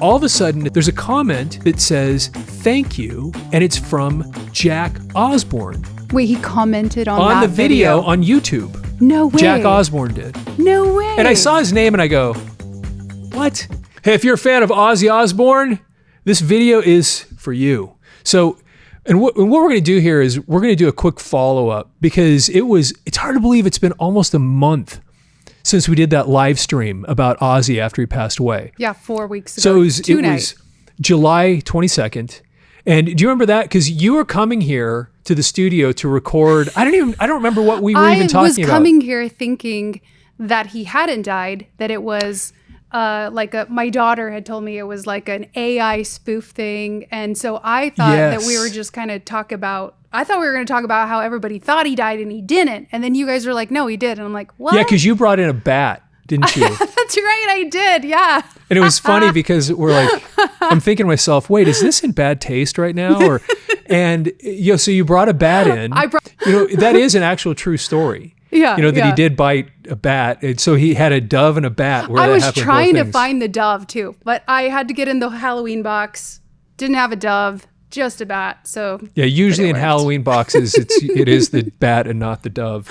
all of a sudden there's a comment that says, "Thank you," and it's from Jack Osbourne. Wait, he commented on the video on YouTube. No way. Jack Osbourne did. No way. And I saw his name and I go, what? Hey, if you're a fan of Ozzy Osbourne, this video is for you. So, and what we're going to do here is we're going to do a quick follow-up because it's hard to believe it's been almost a month since we did that live stream about Ozzy after he passed away. Yeah, 4 weeks ago. So it was July 22nd. And do you remember that? Because you were coming here to the studio to record. I don't remember what we were even talking about. I was coming here thinking that he hadn't died, that it was my daughter had told me it was like an AI spoof thing. And so I thought that we were just kind of I thought we were going to talk about how everybody thought he died and he didn't. And then you guys were like, no, he did. And I'm like, what? Yeah, because you brought in a bat, didn't you? That's right, I did, yeah. And it was funny because we're like, I'm thinking to myself, wait, is this in bad taste right now? So you brought a bat in. That is an actual true story. Yeah. He did bite a bat. And so he had a dove and a bat. I was trying to find the dove too, but I had to get in the Halloween box. Didn't have a dove, just a bat. So yeah, usually in Halloween boxes, it is the bat and not the dove.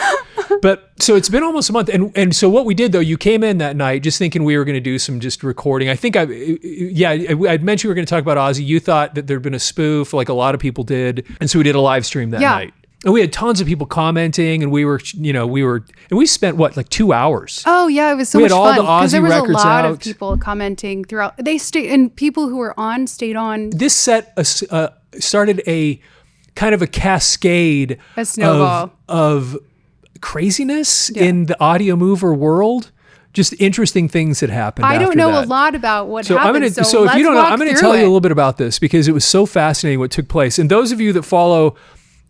But so it's been almost a month. And so what we did though, you came in that night just thinking we were going to do some just recording. I think I'd mentioned we were going to talk about Ozzy. You thought that there'd been a spoof like a lot of people did. And so we did a live stream that night. And we had tons of people commenting, and we spent like 2 hours. Oh yeah, it was so much fun because there was a lot of people people commenting throughout. They stayed, and people who were on stayed on. This set started a kind of a cascade, a snowball of craziness in the Audiomover world. Just interesting things that happened. I don't know a lot about what happened. If you don't know, I'm going to tell you a little bit about this because it was so fascinating what took place. And those of you that follow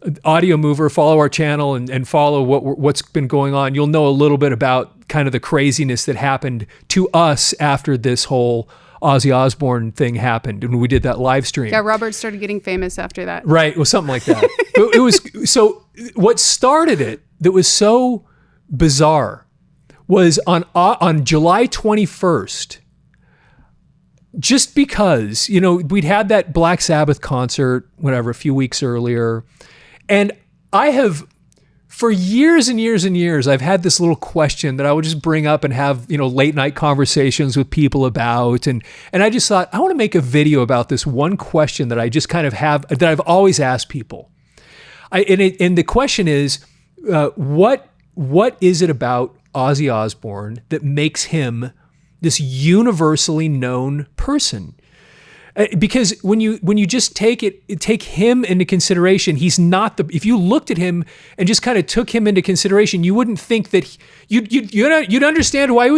Audiomover, follow our channel and follow what's been going on, you'll know a little bit about kind of the craziness that happened to us after this whole Ozzy Osbourne thing happened and we did that live stream. Yeah, Robert started getting famous after that. Right, it was something like that. It was so what started it that was so bizarre was on July 21st. Just because, we'd had that Black Sabbath concert, a few weeks earlier. And I have, for years and years and years, I've had this little question that I would just bring up and have, late night conversations with people about. And I just thought, I want to make a video about this one question that I just kind of have, that I've always asked people. And the question is, what is it about Ozzy Osbourne that makes him this universally known person? Because when you just take him into consideration, he's not if you looked at him and just kind of took him into consideration, you wouldn't think that you'd understand why he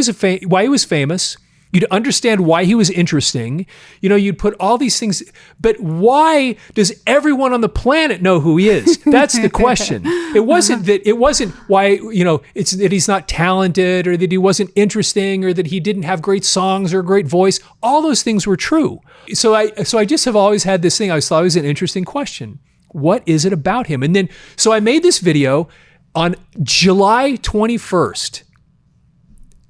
was famous. You'd understand why he was interesting. You'd put all these things, but why does everyone on the planet know who he is? That's the question. It wasn't why, it's that he's not talented or that he wasn't interesting or that he didn't have great songs or a great voice. All those things were true. So I just have always had this thing. I thought it was an interesting question. What is it about him? And then, so I made this video on July 21st.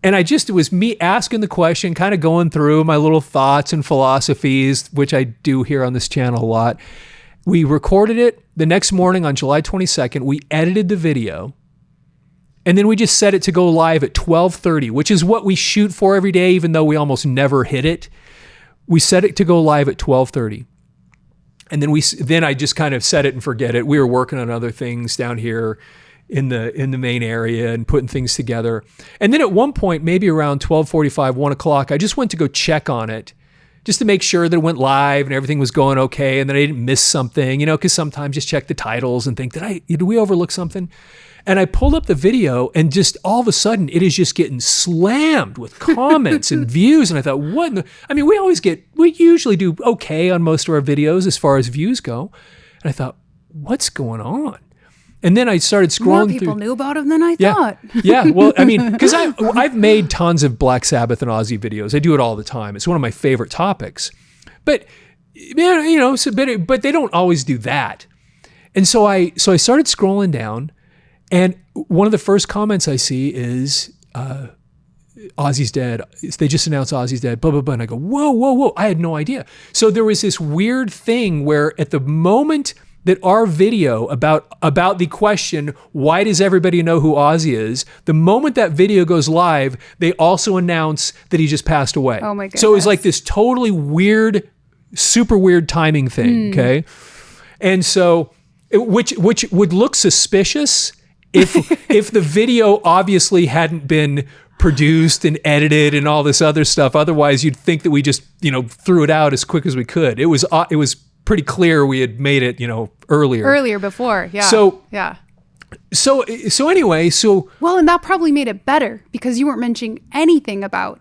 And it was me asking the question, kind of going through my little thoughts and philosophies, which I do here on this channel a lot. We recorded it the next morning on July 22nd. We edited the video. And then we just set it to go live at 12:30, which is what we shoot for every day, even though we almost never hit it. We set it to go live at 12:30. And then I just kind of set it and forget it. We were working on other things down here in the main area and putting things together. And then at one point, maybe around 12:45, 1 o'clock, I just went to go check on it just to make sure that it went live and everything was going okay and that I didn't miss something, because sometimes just check the titles and think, did we overlook something? And I pulled up the video and just all of a sudden it is just getting slammed with comments and views. And I thought, we usually do okay on most of our videos as far as views go. And I thought, what's going on? And then I started scrolling More people knew about him than I thought. Yeah, well, because I've made tons of Black Sabbath and Ozzy videos. I do it all the time. It's one of my favorite topics. But, but they don't always do that. And so I started scrolling down, and one of the first comments I see is, Ozzy's dead. They just announced Ozzy's dead, blah, blah, blah. And I go, whoa, whoa, whoa. I had no idea. So there was this weird thing where at the moment that our video about the question, why does everybody know who Ozzy is? The moment that video goes live, they also announce that he just passed away. Oh my goodness. So it was like this totally weird, super weird timing thing, okay? And so, which would look suspicious if the video obviously hadn't been produced and edited and all this other stuff. Otherwise, you'd think that we just, threw it out as quick as we could. It was pretty clear we had made it, earlier before. Yeah. So anyway, well, and that probably made it better because you weren't mentioning anything about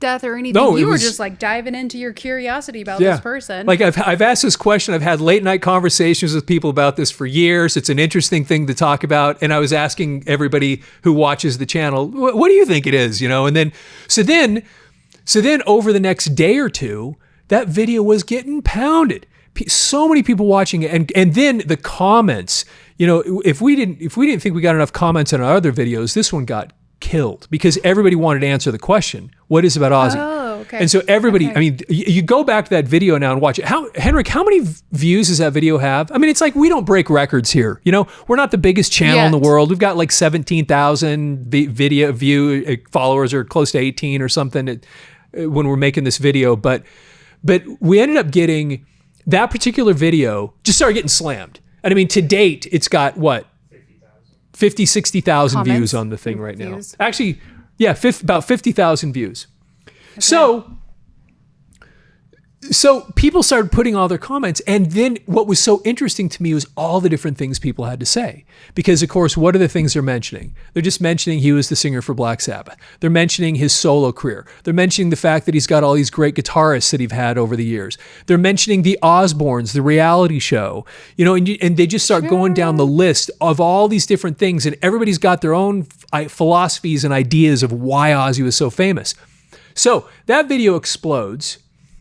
death or anything. No, you were just like diving into your curiosity about this person. Like I've asked this question. I've had late night conversations with people about this for years. It's an interesting thing to talk about. And I was asking everybody who watches the channel, what do you think it is? And then, so then over the next day or two, that video was getting pounded. So many people watching it, and then the comments. If we didn't think we got enough comments on our other videos, this one got killed because everybody wanted to answer the question, what is about Ozzy? Oh, okay. And so everybody, I mean, you go back to that video now and watch it. Henrik, how many views does that video have? I mean, it's like we don't break records here. We're not the biggest channel in the world. We've got like 17,000 video view followers, or close to 18 or something when we're making this video. But we ended up getting that particular video just started getting slammed. And I mean, to date, it's got what? 60,000 views on the thing right now. Actually, yeah, about 50,000 views. Okay. So people started putting all their comments. And then what was so interesting to me was all the different things people had to say. Because, of course, what are the things they're mentioning? They're just mentioning he was the singer for Black Sabbath. They're mentioning his solo career. They're mentioning the fact that he's got all these great guitarists that he's had over the years. They're mentioning the Osbournes, the reality show. And they just start going down the list of all these different things. And everybody's got their own philosophies and ideas of why Ozzy was so famous. So that video explodes.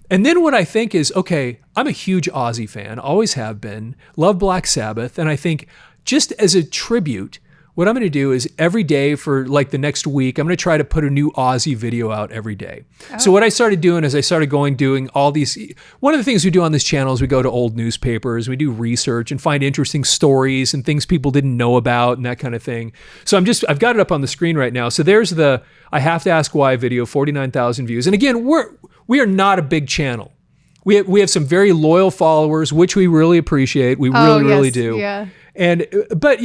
And then what I think is, okay, I'm a huge Ozzy fan, always have been, love Black Sabbath. And I think just as a tribute, what I'm going to do is every day for like the next week, I'm going to try to put a new Ozzy video out every day. Oh. So what I started doing is I started doing all these, one of the things we do on this channel is we go to old newspapers, we do research and find interesting stories and things people didn't know about and that kind of thing. So I've got it up on the screen right now. So there's the I Have to Ask Why video, 49,000 views. And again, we are not a big channel. We have some very loyal followers, which we really appreciate. We really do. Yeah. But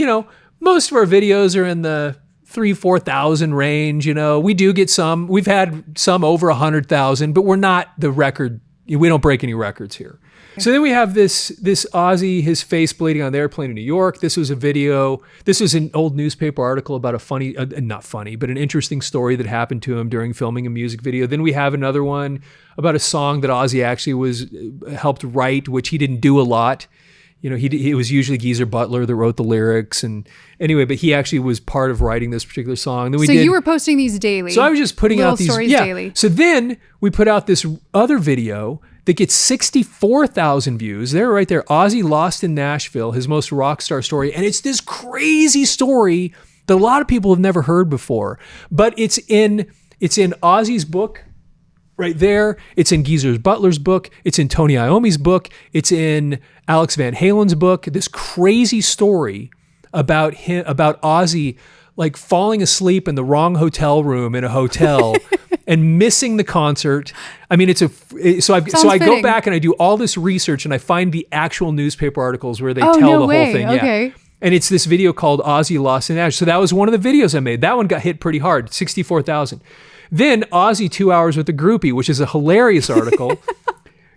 most of our videos are in the 3,000-4,000 range. We do get some. We've had some over 100,000, but we're not the record. We don't break any records here. So then we have this Ozzy, his face bleeding on the airplane in New York. This was a video. This was an old newspaper article about a funny, not funny, but an interesting story that happened to him during filming a music video. Then we have another one about a song that Ozzy actually helped write, which he didn't do a lot. It was usually Geezer Butler that wrote the lyrics, and anyway, but he actually was part of writing this particular song. Then you were posting these daily. So I was just putting out these stories daily. So then we put out this other video that gets 64,000 views. They're right there. Ozzy Lost in Nashville, his most rock star story, and it's this crazy story that a lot of people have never heard before. But it's in Ozzy's book. Right there, it's in Geezer Butler's book, it's in Tony Iommi's book, it's in Alex Van Halen's book. This crazy story about Ozzy like falling asleep in the wrong hotel room in a hotel and missing the concert. I mean, so I go back and I do all this research and I find the actual newspaper articles where they tell the whole thing. Okay. Yeah. And it's this video called Ozzy Lost in Nashville. So that was one of the videos I made. That one got hit pretty hard, 64,000. Then Ozzy 2 Hours with a Groupie, which is a hilarious article,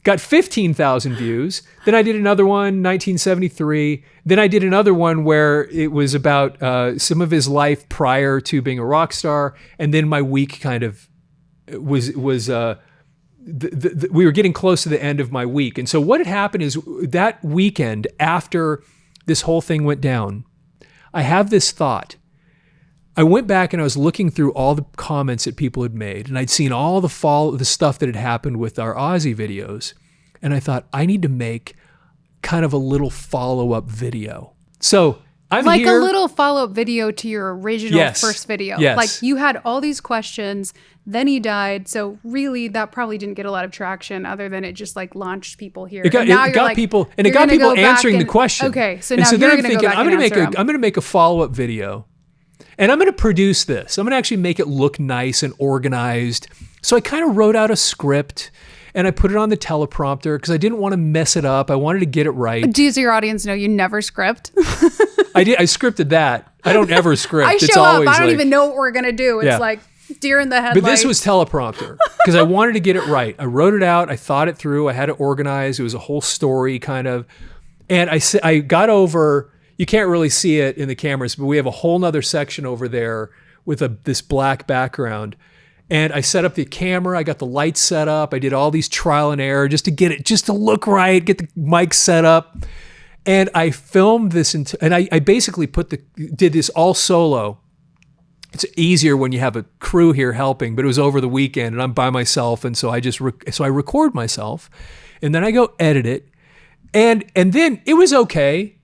got 15,000 views. Then I did another one, 1973. Then I did another one where it was about some of his life prior to being a rock star. And then my week kind of was we were getting close to the end of my week. And so what had happened is that weekend after this whole thing went down, I have this thought. I went back and I was looking through all the comments that people had made, and I'd seen all the stuff that had happened with our Ozzy videos. And I thought, I need to make kind of a little follow-up video. So I'm like here. a little follow-up video to your original first video. Yes. Like you had all these questions, then he died. So really that probably didn't get a lot of traction other than it just like launched people here. It got people answering the question. Okay, so and now so you're then going to go back I'm and going answer them. to make a follow-up video. And I'm going to produce this. I'm going to actually make it look nice and organized. So I kind of wrote out a script and I put it on the teleprompter because I didn't want to mess it up. I wanted to get it right. Does your audience know you never script? I scripted that. I don't ever script. I show up. I don't even know what we're going to do. It's like deer in the headlights. But this was teleprompter because I wanted to get it right. I wrote it out. I thought it through. I had it organized. It was a whole story kind of. And I got over, you can't really see it in the cameras, but we have a whole nother section over there with this black background. And I set up the camera. I got the lights set up. I did all these trial and error just to get it, just to look right, get the mic set up. And I filmed this, and I basically did this all solo. It's easier when you have a crew here helping, but it was over the weekend and I'm by myself. And so I record myself and then I go edit it. And then it was okay.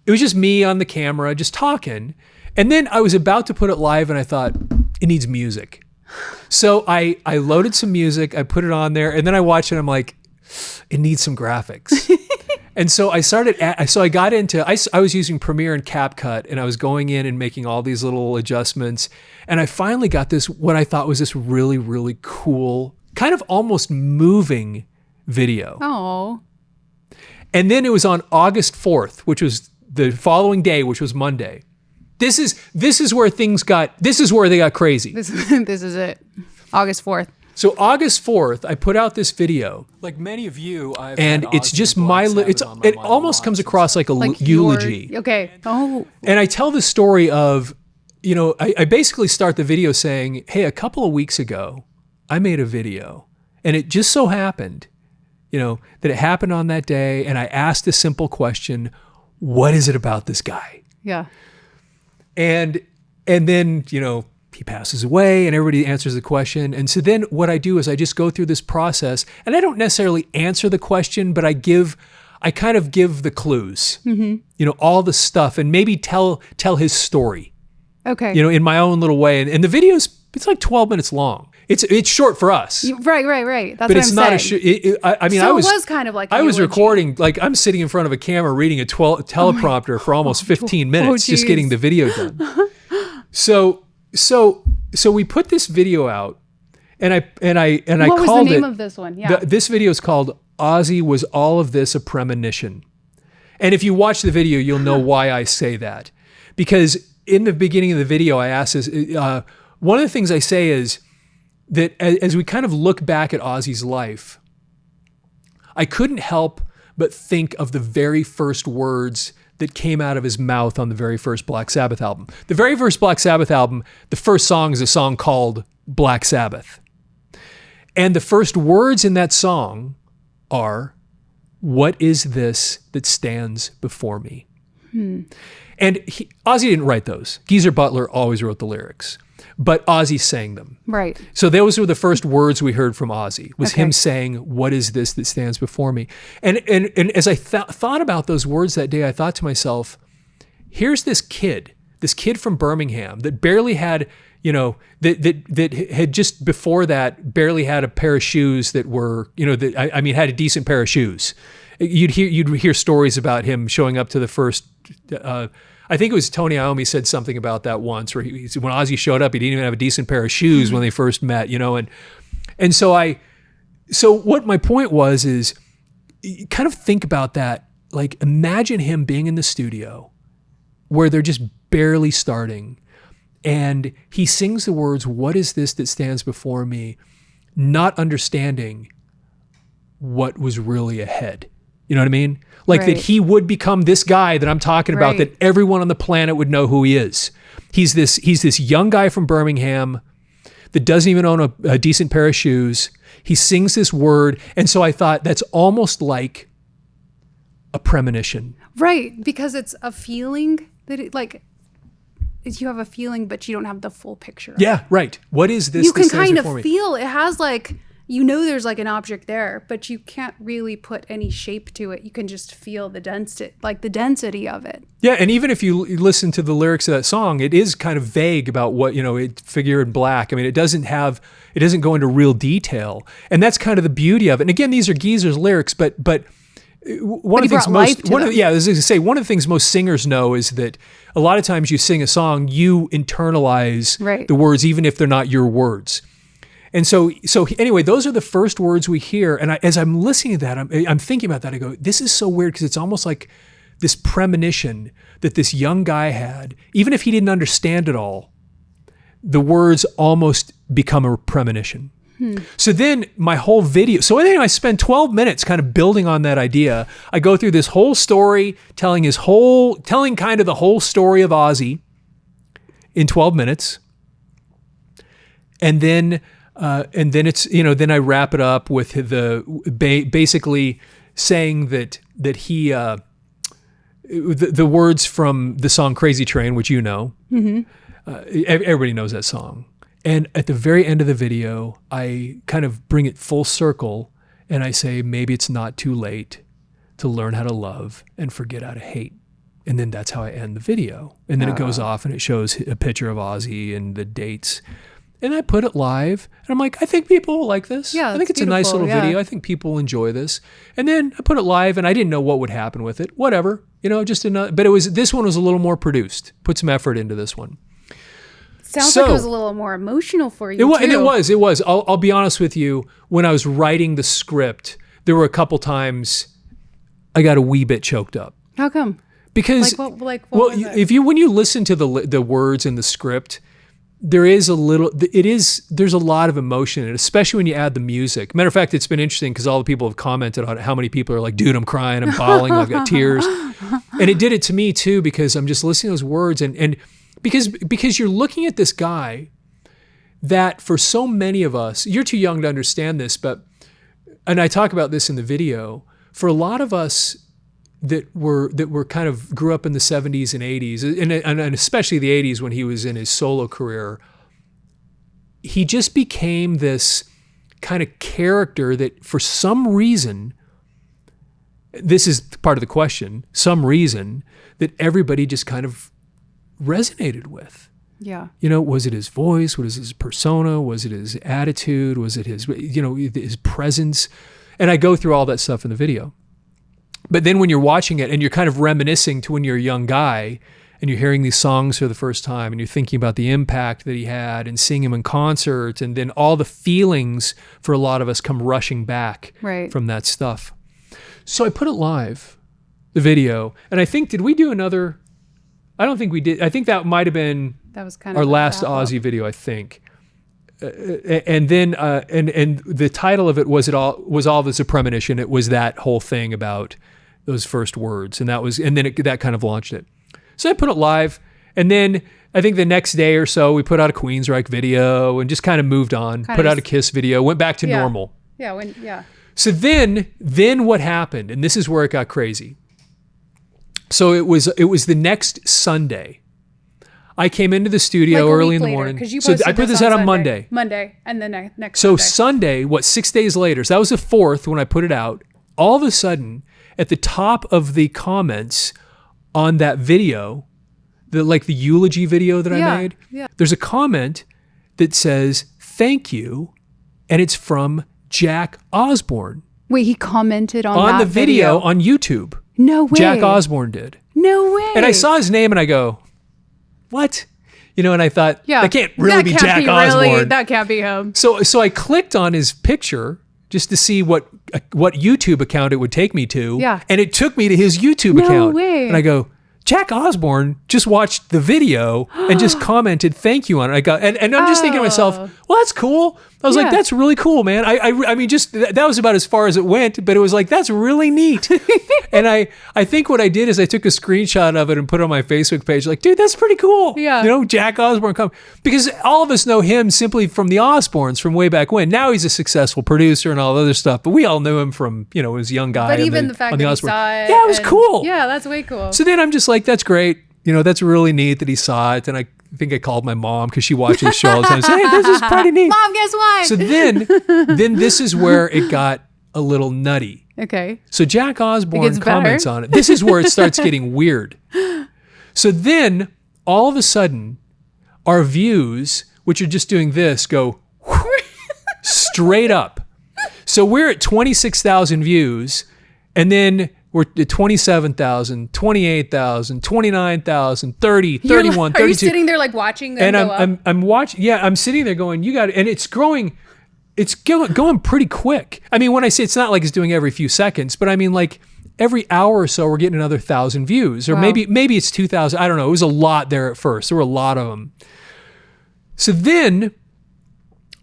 It was just me on the camera, just talking. And then I was about to put it live and I thought, it needs music. So I loaded some music, I put it on there, and then I watched it and I'm like, it needs some graphics. And so I was using Premiere and CapCut and I was going in and making all these little adjustments. And I finally got this, what I thought was this really, really cool, kind of almost moving video. Oh. And then it was on August 4th, which was the following day, which was Monday. This is where they got crazy. This is it. August 4th. So August 4th, I put out this video. Like many of you, it's just it almost comes across like a eulogy. Okay. Oh. And I tell the story of, I basically start the video saying, hey, a couple of weeks ago, I made a video and it just so happened, that it happened on that day. And I asked a simple question, what is it about this guy? Yeah. And then, he passes away and everybody answers the question. And so then what I do is I just go through this process and I don't necessarily answer the question, but I kind of give the clues, all the stuff and maybe tell his story. Okay. In my own little way. And the video's, it's like 12 minutes long. It's short for us. Right. That's but what it's I'm not saying. it was kind of like I was eulogy. recording, like I'm sitting in front of a camera reading a teleprompter for almost 15 minutes, just getting the video done. So we put this video out and I what called was the name it, of this one? Yeah. This video is called Ozzy Was All of This a Premonition. And if you watch the video, you'll know why I say that. Because in the beginning of the video, I asked this, one of the things I say is that as we kind of look back at Ozzy's life, I couldn't help but think of the very first words that came out of his mouth on the very first Black Sabbath album. The very first Black Sabbath album, the first song is a song called Black Sabbath. And the first words in that song are, what is this that stands before me? And Ozzy didn't write those. Geezer Butler always wrote the lyrics, but Ozzy sang them. Right. So those were the first words we heard from Ozzy, was him saying, what is this that stands before me? And as I thought about those words that day, I thought to myself, here's this kid from Birmingham that barely had, that had just before that barely had a pair of shoes that were, had a decent pair of shoes. You'd hear stories about him showing up to the first, I think it was Tony Iommi said something about that once, where he said when Ozzy showed up, he didn't even have a decent pair of shoes when they first met, and so what my point was is kind of think about that. Like imagine him being in the studio where they're just barely starting and he sings the words, what is this that stands before me? Not understanding what was really ahead. You know what I mean? Like that he would become this guy that I'm talking about, that everyone on the planet would know who he is. He's this young guy from Birmingham that doesn't even own a decent pair of shoes. He sings this word. And so I thought that's almost like a premonition. Right. Because it's a feeling that you have a feeling, but you don't have the full picture. Yeah, right. What is this? You can kind of feel it has like you know there's like an object there, but you can't really put any shape to it. You can just feel the density of it. Yeah, and even if you listen to the lyrics of that song, it is kind of vague about what, it figure in black. I mean, it doesn't go into real detail. And that's kind of the beauty of it. And again, these are Geezer's lyrics, but one of the things most singers know is that a lot of times you sing a song, you internalize the words, even if they're not your words. And so anyway, those are the first words we hear. And as I'm listening to that, I'm thinking about that. I go, this is so weird because it's almost like this premonition that this young guy had. Even if he didn't understand it all, the words almost become a premonition. So then my whole video, anyway, I spend 12 minutes kind of building on that idea. I go through this whole story, telling kind of the whole story of Ozzy in 12 minutes. And then it's, then I wrap it up with basically saying that he, the words from the song Crazy Train, which everybody knows that song. And at the very end of the video, I kind of bring it full circle and I say, maybe it's not too late to learn how to love and forget how to hate. And then that's how I end the video. And then it goes off and it shows a picture of Ozzy and the dates. And I put it live, and I'm like, I think people will like this. Yeah, I think it's a nice little video. I think people enjoy this. And then I put it live, and I didn't know what would happen with it. Whatever, just enough. But this one was a little more produced. Put some effort into this one. Sounds like it was a little more emotional for you. And it was. I'll be honest with you. When I was writing the script, there were a couple times I got a wee bit choked up. How come? Because when you listen to the words in the script, there's a lot of emotion in it, especially when you add the music. Matter of fact, it's been interesting because all the people have commented on it, how many people are like, dude, I'm crying, I'm bawling, I've got tears. And it did it to me too, because I'm just listening to those words and because you're looking at this guy that for so many of us, you're too young to understand this, and I talk about this in the video, for a lot of us that were kind of grew up in the 70s and 80s, and especially the 80s when he was in his solo career, he just became this kind of character that for some reason, this is part of the question, some reason that everybody just kind of resonated with. Yeah. Was it his voice? Was it his persona? Was it his attitude? Was it his presence? And I go through all that stuff in the video. But then when you're watching it and you're kind of reminiscing to when you're a young guy and you're hearing these songs for the first time and you're thinking about the impact that he had and seeing him in concert, and then all the feelings for a lot of us come rushing back from that stuff. So I put it live, the video, and I think, did we do another? I don't think we did. I think that might have been our last Ozzy video, I think. And then and the title of it was all this a premonition. It was that whole thing about those first words, and that kind of launched it. So I put it live, and then I think the next day or so we put out a Queensryche video and just kind of moved on. Put out a Kiss video, went back to normal. Yeah. So then what happened, and this is where it got crazy. So it was the next Sunday. I came into the studio early in the morning. So I put this out on Monday. And then next Sunday, 6 days later, so that was the 4th when I put it out, all of a sudden, at the top of the comments on that video, the eulogy video that I made, there's a comment that says, "Thank you," and it's from Jack Osbourne. Wait, he commented on the video on YouTube. No way. Jack Osbourne did. No way. And I saw his name and I go, what? And I thought, that can't really be Jack Osbourne. That can't be him. So I clicked on his picture just to see what YouTube account it would take me to. Yeah. And it took me to his YouTube account. No way. And I go, Jack Osbourne just watched the video and just commented thank you on it. And I'm just thinking to myself, well, that's cool. I was like, that's really cool, man. I mean, just that was about as far as it went, but it was like, that's really neat. And I think what I did is I took a screenshot of it and put it on my Facebook page, like, dude, that's pretty cool. Yeah. Jack Osbourne because all of us know him simply from the Osbournes from way back when. Now he's a successful producer and all the other stuff, but we all knew him from, as a young guy. But even the fact that he saw it. Yeah, it was cool. Yeah, that's way cool. So then I'm just like, that's great. that's really neat that he saw it. And I think I called my mom because she watches the show all the time. So, hey, this is pretty neat. Mom, guess what? So then this is where it got a little nutty. Okay. So Jack Osbourne comments on it. This is where it starts getting weird. So then all of a sudden, our views, which are just doing this, go straight up. So we're at 26,000 views, and then we're at 27,000, 28,000, 29,000, 30, 31, 32. Are you sitting there like watching them go up? I'm watching. Yeah, I'm sitting there going, you got it. And it's growing. It's going pretty quick. I mean, when I say it's not like it's doing every few seconds, but I mean like every hour or so we're getting another 1,000 views, or maybe it's 2,000. I don't know. It was a lot there at first. There were a lot of them. So then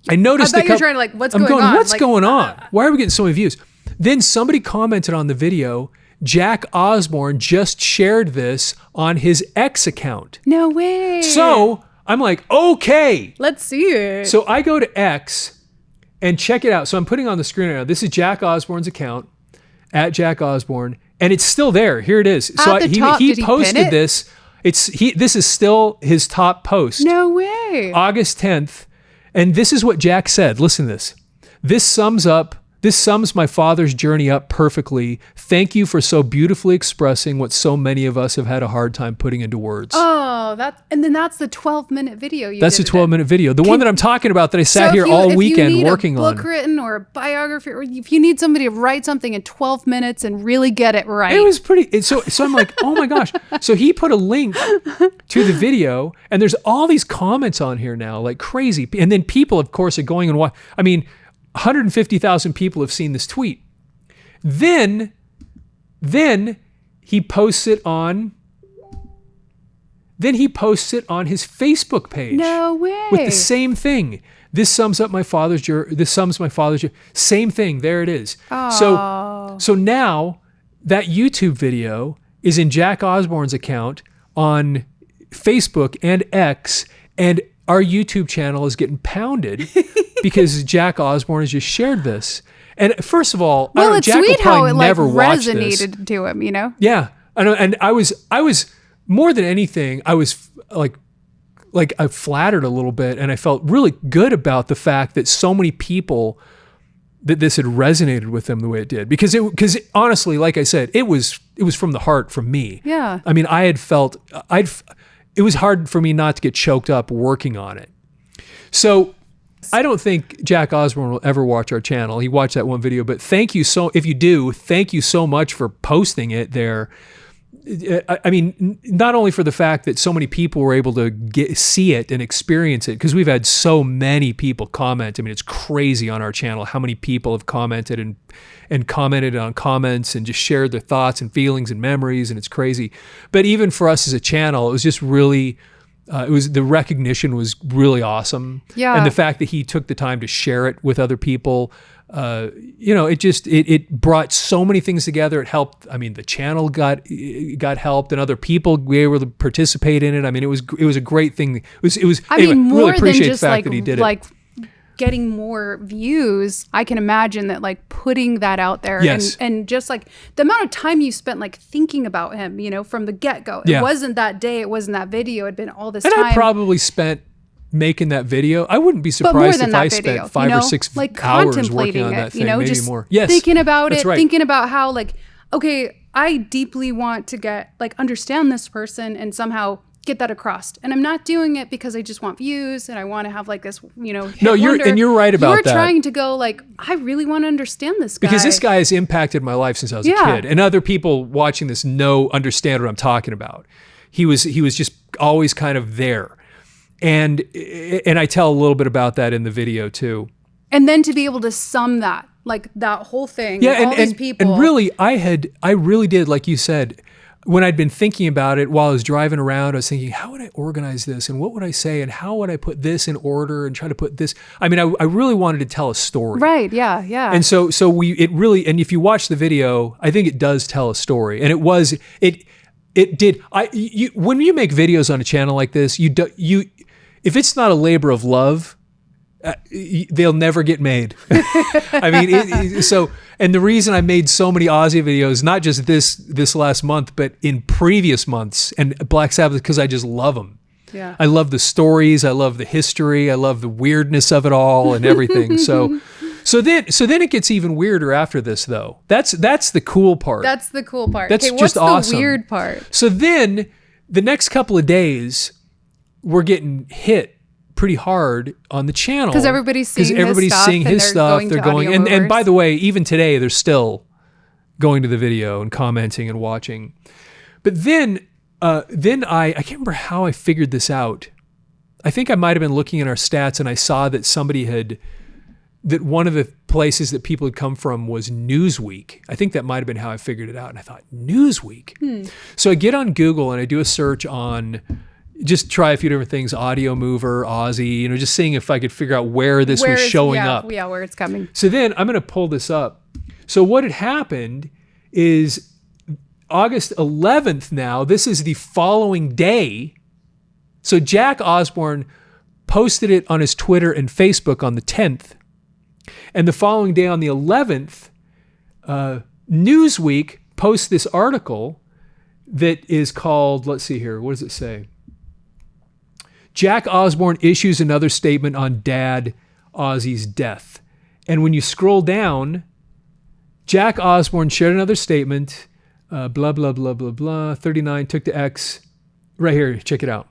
I noticed. I thought you were trying to like, what's going on? What's going on? Why are we getting so many views? Then somebody commented on the video. Jack Osbourne just shared this on his X account. No way. So I'm like, okay. Let's see it. So I go to X and check it out. So I'm putting on the screen right now. This is Jack Osbourne's account, at Jack Osbourne, and it's still there. Here it is. So he posted this. This is still his top post. No way. August 10th. And this is what Jack said. Listen to this. This sums my father's journey up perfectly. Thank you for so beautifully expressing what so many of us have had a hard time putting into words. Oh, that's the 12-minute video. That's the 12-minute video. The one that I'm talking about that I sat here all weekend working on. If you need a book written or a biography, or if you need somebody to write something in 12 minutes and really get it right. It was pretty. So I'm like, oh my gosh. So he put a link to the video, and there's all these comments on here now, like crazy. And then people, of course, are going and watch. I mean, 150,000 people have seen this tweet. Then he posts it on his Facebook page. No way. With the same thing. This sums my father's journey. Same thing. There it is. Oh. So now that YouTube video is in Jack Osbourne's account on Facebook and X, and our YouTube channel is getting pounded because Jack Osbourne has just shared this. And first of all, it's Jack sweet how it like resonated to him, Yeah, I know. And I was more than anything, I was like I flattered a little bit, and I felt really good about the fact that so many people that this had resonated with them the way it did, because honestly, like I said, it was from the heart from me. Yeah. I mean, it was hard for me not to get choked up working on it. So I don't think Jack Osbourne will ever watch our channel. He watched that one video, but if you do, thank you so much for posting it there. I mean, not only for the fact that so many people were able to see it and experience it, because we've had so many people comment. I mean, it's crazy on our channel how many people have commented and commented on comments and just shared their thoughts and feelings and memories, and it's crazy. But even for us as a channel, it was just really, the recognition was really awesome. Yeah. And the fact that he took the time to share it with other people, it brought so many things together. It helped. I mean, the channel got helped, and other people were able to participate in it. I mean, it was a great thing. More really appreciate than just the fact that he did it. Getting more views, I can imagine that like putting that out there, yes. and just like the amount of time you spent like thinking about him, from the get-go. Yeah. It wasn't that day, it wasn't that video, it'd been all this and time. I probably spent making that video. I wouldn't be surprised if I spent 5 or 6 like hours working on that thing, maybe just more. Yes, thinking about that's it, right. thinking about how like, okay, I deeply want to understand this person and somehow get that across. And I'm not doing it because I just want views and I want to have like this, No, you're right about that. You're trying to go like, I really want to understand this guy. Because this guy has impacted my life since I was a kid. And other people watching this understand what I'm talking about. He was just always kind of there. And I tell a little bit about that in the video too. And then to be able to sum that, like that whole thing, all these people. And really, I really did, like you said, when I'd been thinking about it while I was driving around, I was thinking, how would I organize this? And what would I say? And how would I put this in order and try to put this? I mean, I really wanted to tell a story. Right, yeah. And so and if you watch the video, I think it does tell a story. And it did. When you make videos on a channel like this, if it's not a labor of love, they'll never get made. I mean, and the reason I made so many Ozzy videos, not just this last month, but in previous months, and Black Sabbath, because I just love them. Yeah. I love the stories. I love the history. I love the weirdness of it all and everything. So then it gets even weirder after this, though. That's the cool part. That's the cool part. That's okay, just what's awesome. The weird part? So then the next couple of days, we're getting hit pretty hard on the channel because everybody's seeing his stuff. They're going, and by the way, even today they're still going to the video and commenting and watching. But then I can't remember how I figured this out. I think I might have been looking at our stats and I saw that that one of the places that people had come from was Newsweek. I think that might have been how I figured it out. And I thought, Newsweek. So I get on Google and I do a search on, just try a few different things, Audiomover, Ozzy, just seeing if I could figure out where this was showing up. Yeah, where it's coming. So then I'm going to pull this up. So what had happened is August 11th now, this is the following day. So Jack Osbourne posted it on his Twitter and Facebook on the 10th. And the following day on the 11th, Newsweek posts this article that is called, let's see here, what does it say? Jack Osbourne issues another statement on Dad Ozzy's death. And when you scroll down, Jack Osbourne shared another statement, blah, blah, blah, blah, blah, 39, took to X. Right here, check it out.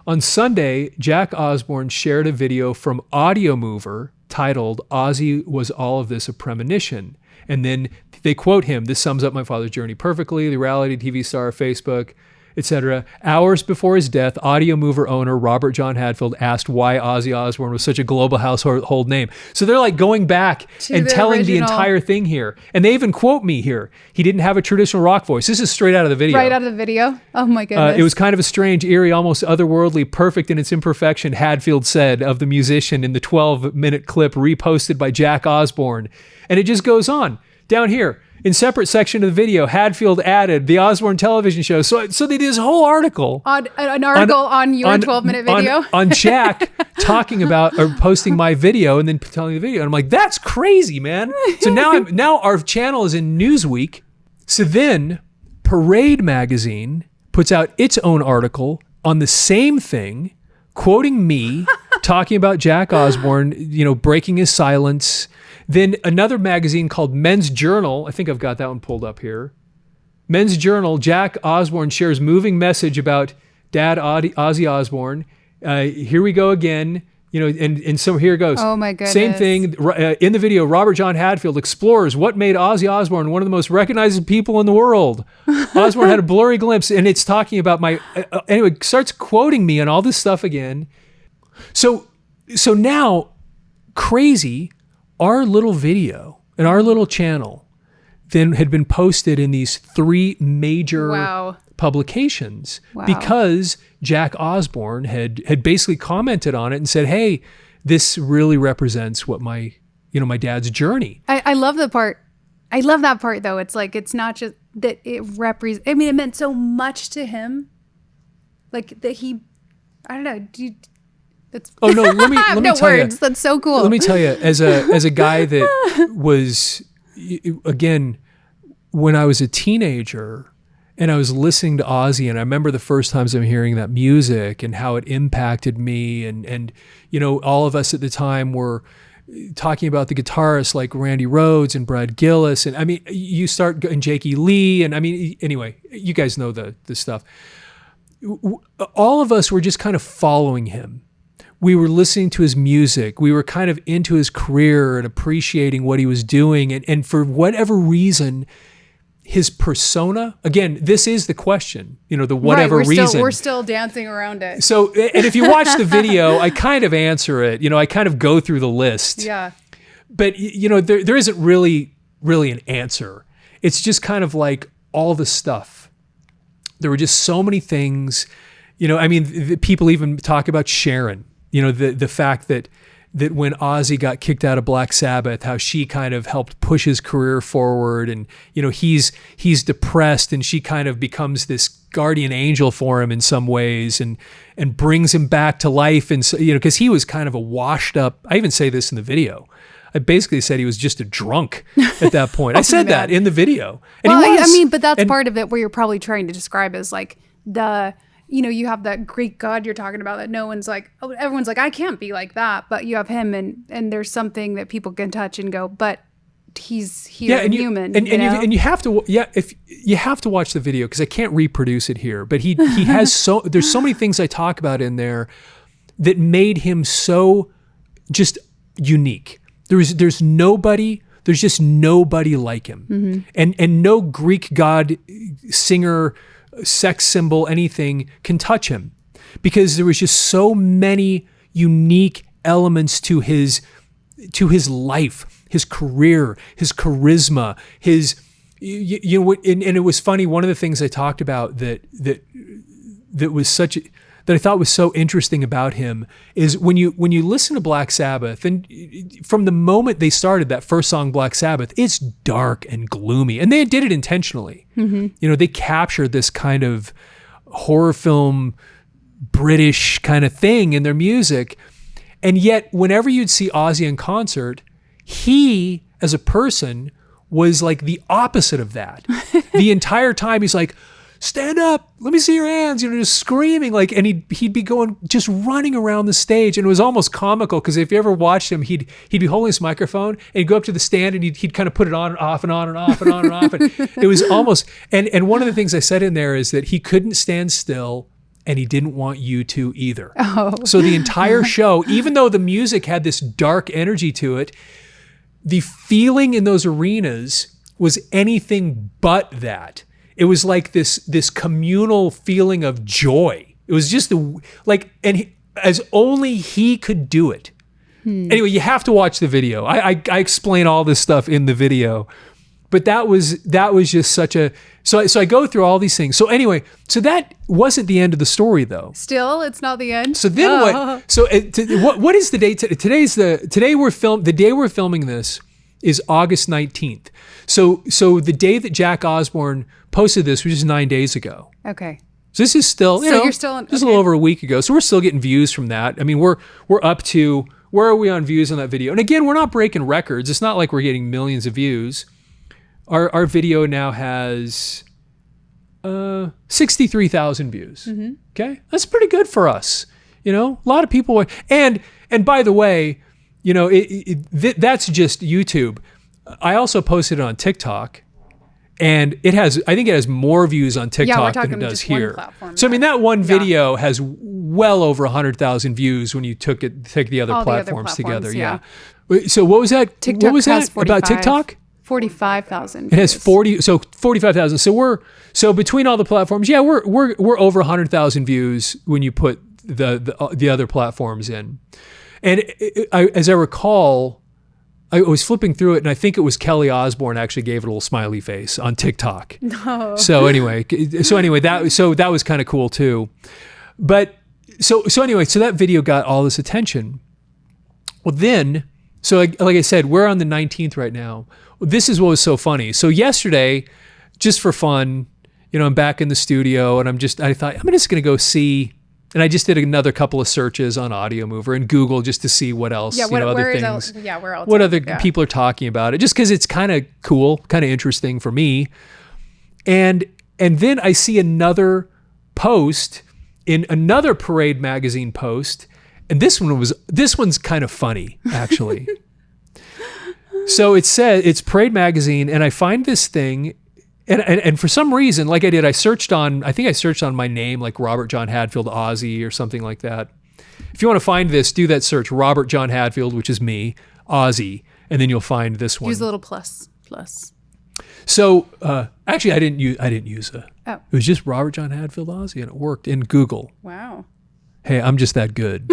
On Sunday, Jack Osbourne shared a video from Audiomover titled, "Ozzy Was All of This a Premonition?" And then they quote him, "This sums up my father's journey perfectly. The reality TV star, Facebook, etc." Hours before his death, Audiomover owner Robert John Hadfield asked why Ozzy Osbourne was such a global household name. So they're like going back and telling the entire thing here. And they even quote me here. He didn't have a traditional rock voice. This is straight out of the video. Right out of the video? Oh my goodness. It was kind of a strange, eerie, almost otherworldly, perfect in its imperfection, Hadfield said of the musician in the 12-minute clip reposted by Jack Osbourne. And it just goes on. Down here, in separate section of the video, Hadfield added the Osbourne television show. So they did this whole article. On your 12-minute video? On Jack talking about or posting my video and then telling the video. And I'm like, that's crazy, man. So now our channel is in Newsweek. So then Parade magazine puts out its own article on the same thing, quoting me, talking about Jack Osbourne, breaking his silence. Then another magazine called Men's Journal, I think I've got that one pulled up here. Men's Journal, Jack Osbourne shares moving message about Dad Ozzy Osbourne. Here we go again, and so here it goes. Oh my goodness. Same thing in the video. Robert John Hadfield explores what made Ozzy Osbourne one of the most recognizable people in the world. Osbourne had a blurry glimpse, and it's talking about anyway, starts quoting me on all this stuff again. So now, crazy. Our little video and our little channel then had been posted in these 3 major publications because Jack Osbourne had basically commented on it and said, "Hey, this really represents what my dad's journey." I love the part. I love that part though. It's like, it's not just that it represents, I mean, it meant so much to him. Like that I don't know. Oh no! Let me no tell words. You. That's so cool. Let me tell you, as a guy that was, again, when I was a teenager and I was listening to Ozzy, and I remember the first times I'm hearing that music and how it impacted me, and all of us at the time were talking about the guitarists like Randy Rhoads and Brad Gillis, and I mean, you start and Jakey Lee, and I mean, anyway, you guys know the stuff. All of us were just kind of following him. We were listening to his music. We were kind of into his career and appreciating what he was doing. And for whatever reason, his persona, again, this is the question, the whatever reason. We're still dancing around it. So, and if you watch the video, I kind of answer it. I kind of go through the list. Yeah. But, there isn't really an answer. It's just kind of like all the stuff. There were just so many things, I mean, people even talk about Sharon. The fact that, that when Ozzy got kicked out of Black Sabbath, how she kind of helped push his career forward, and he's depressed, and she kind of becomes this guardian angel for him in some ways, and brings him back to life, and so, because he was kind of a washed up. I even say this in the video. I basically said he was just a drunk at that point. I said that in the video. And well, but that's part of it where you're probably trying to describe as like you have that Greek god you're talking about that no one's like, oh, everyone's like, I can't be like that. But you have him and there's something that people can touch and go, but he's here and human. And you have to, if you have to watch the video, because I can't reproduce it here, but he has there's so many things I talk about in there that made him so just unique. There's just nobody like him. Mm-hmm. And no Greek god, singer, sex symbol, anything can touch him, because there was just so many unique elements to his life, his career, his charisma, his and it was funny. One of the things I talked about that was that I thought was so interesting about him is when you listen to Black Sabbath, and from the moment they started that first song, Black Sabbath, it's dark and gloomy, and they did it intentionally. Mm-hmm. They captured this kind of horror film, British kind of thing in their music, and yet whenever you'd see Ozzy in concert, he as a person was like the opposite of that. The entire time he's like, stand up, let me see your hands, just screaming, like, and he'd be going, just running around the stage, and it was almost comical, because if you ever watched him, he'd be holding his microphone, and he'd go up to the stand, and he'd kind of put it on and off and on and off and on and off, and it was almost, and one of the things I said in there is that he couldn't stand still, and he didn't want you to either. Oh. So the entire show, even though the music had this dark energy to it, the feeling in those arenas was anything but that. It was like this communal feeling of joy. It was just as only he could do it. Anyway, you have to watch the video. I explain all this stuff in the video, but that was just such a. So I go through all these things. So anyway, so that wasn't the end of the story, though. Still, it's not the end. So then what? So what is the date? The day we're filming this is August 19th. So the day that Jack Osbourne posted this was just 9 days ago. Okay. So this is still, you're still just a little over a week ago. So we're still getting views from that. I mean, we're up to, where are we on views on that video? And again, we're not breaking records. It's not like we're getting millions of views. Our video now has 63,000 views. Mm-hmm. Okay. That's pretty good for us. A lot of people, and by the way, that's just YouTube. I also posted it on TikTok, and I think it has more views on TikTok than it does here. So I mean, that one video has well over 100,000 views when you take the other platforms together. Yeah. So what was that? TikTok what was that about TikTok? 45,000. It has 45,000. So between all the platforms, we're over 100,000 views when you put the other platforms in. And as I recall, I was flipping through it, and I think it was Kelly Osbourne actually gave it a little smiley face on TikTok. No. So anyway, that was kind of cool too. But so that video got all this attention. Well, then, so like I said, we're on the 19th right now. This is what was so funny. So yesterday, just for fun, I'm back in the studio, and I thought I'm just going to go see. And I just did another couple of searches on Audiomover and Google just to see what else, other things. Where else? What other people are talking about it, just because it's kind of cool, kind of interesting for me. And then I see another post in another Parade magazine post, and this one's kind of funny, actually. So it says, it's Parade magazine, and I find this thing. And for some reason, like I did, I searched on my name, like Robert John Hadfield Ozzy or something like that. If you want to find this, do that search, Robert John Hadfield, which is me, Ozzy, and then you'll find this one. Use a little plus. So actually, I didn't use a. Oh. It was just Robert John Hadfield Ozzy, and it worked in Google. Wow. Hey, I'm just that good.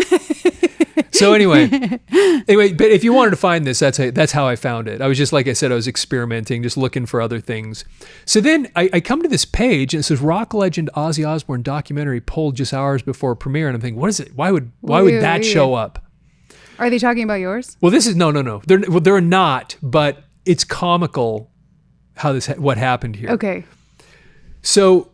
So anyway, but if you wanted to find this, that's how I found it. I was just, like I said, I was experimenting, just looking for other things. So then I come to this page, and it says rock legend Ozzy Osbourne documentary pulled just hours before premiere, and I'm thinking, what is it? Why would that show up? Are they talking about yours? Well, this is no. They're not, but it's comical how what happened here. Okay. So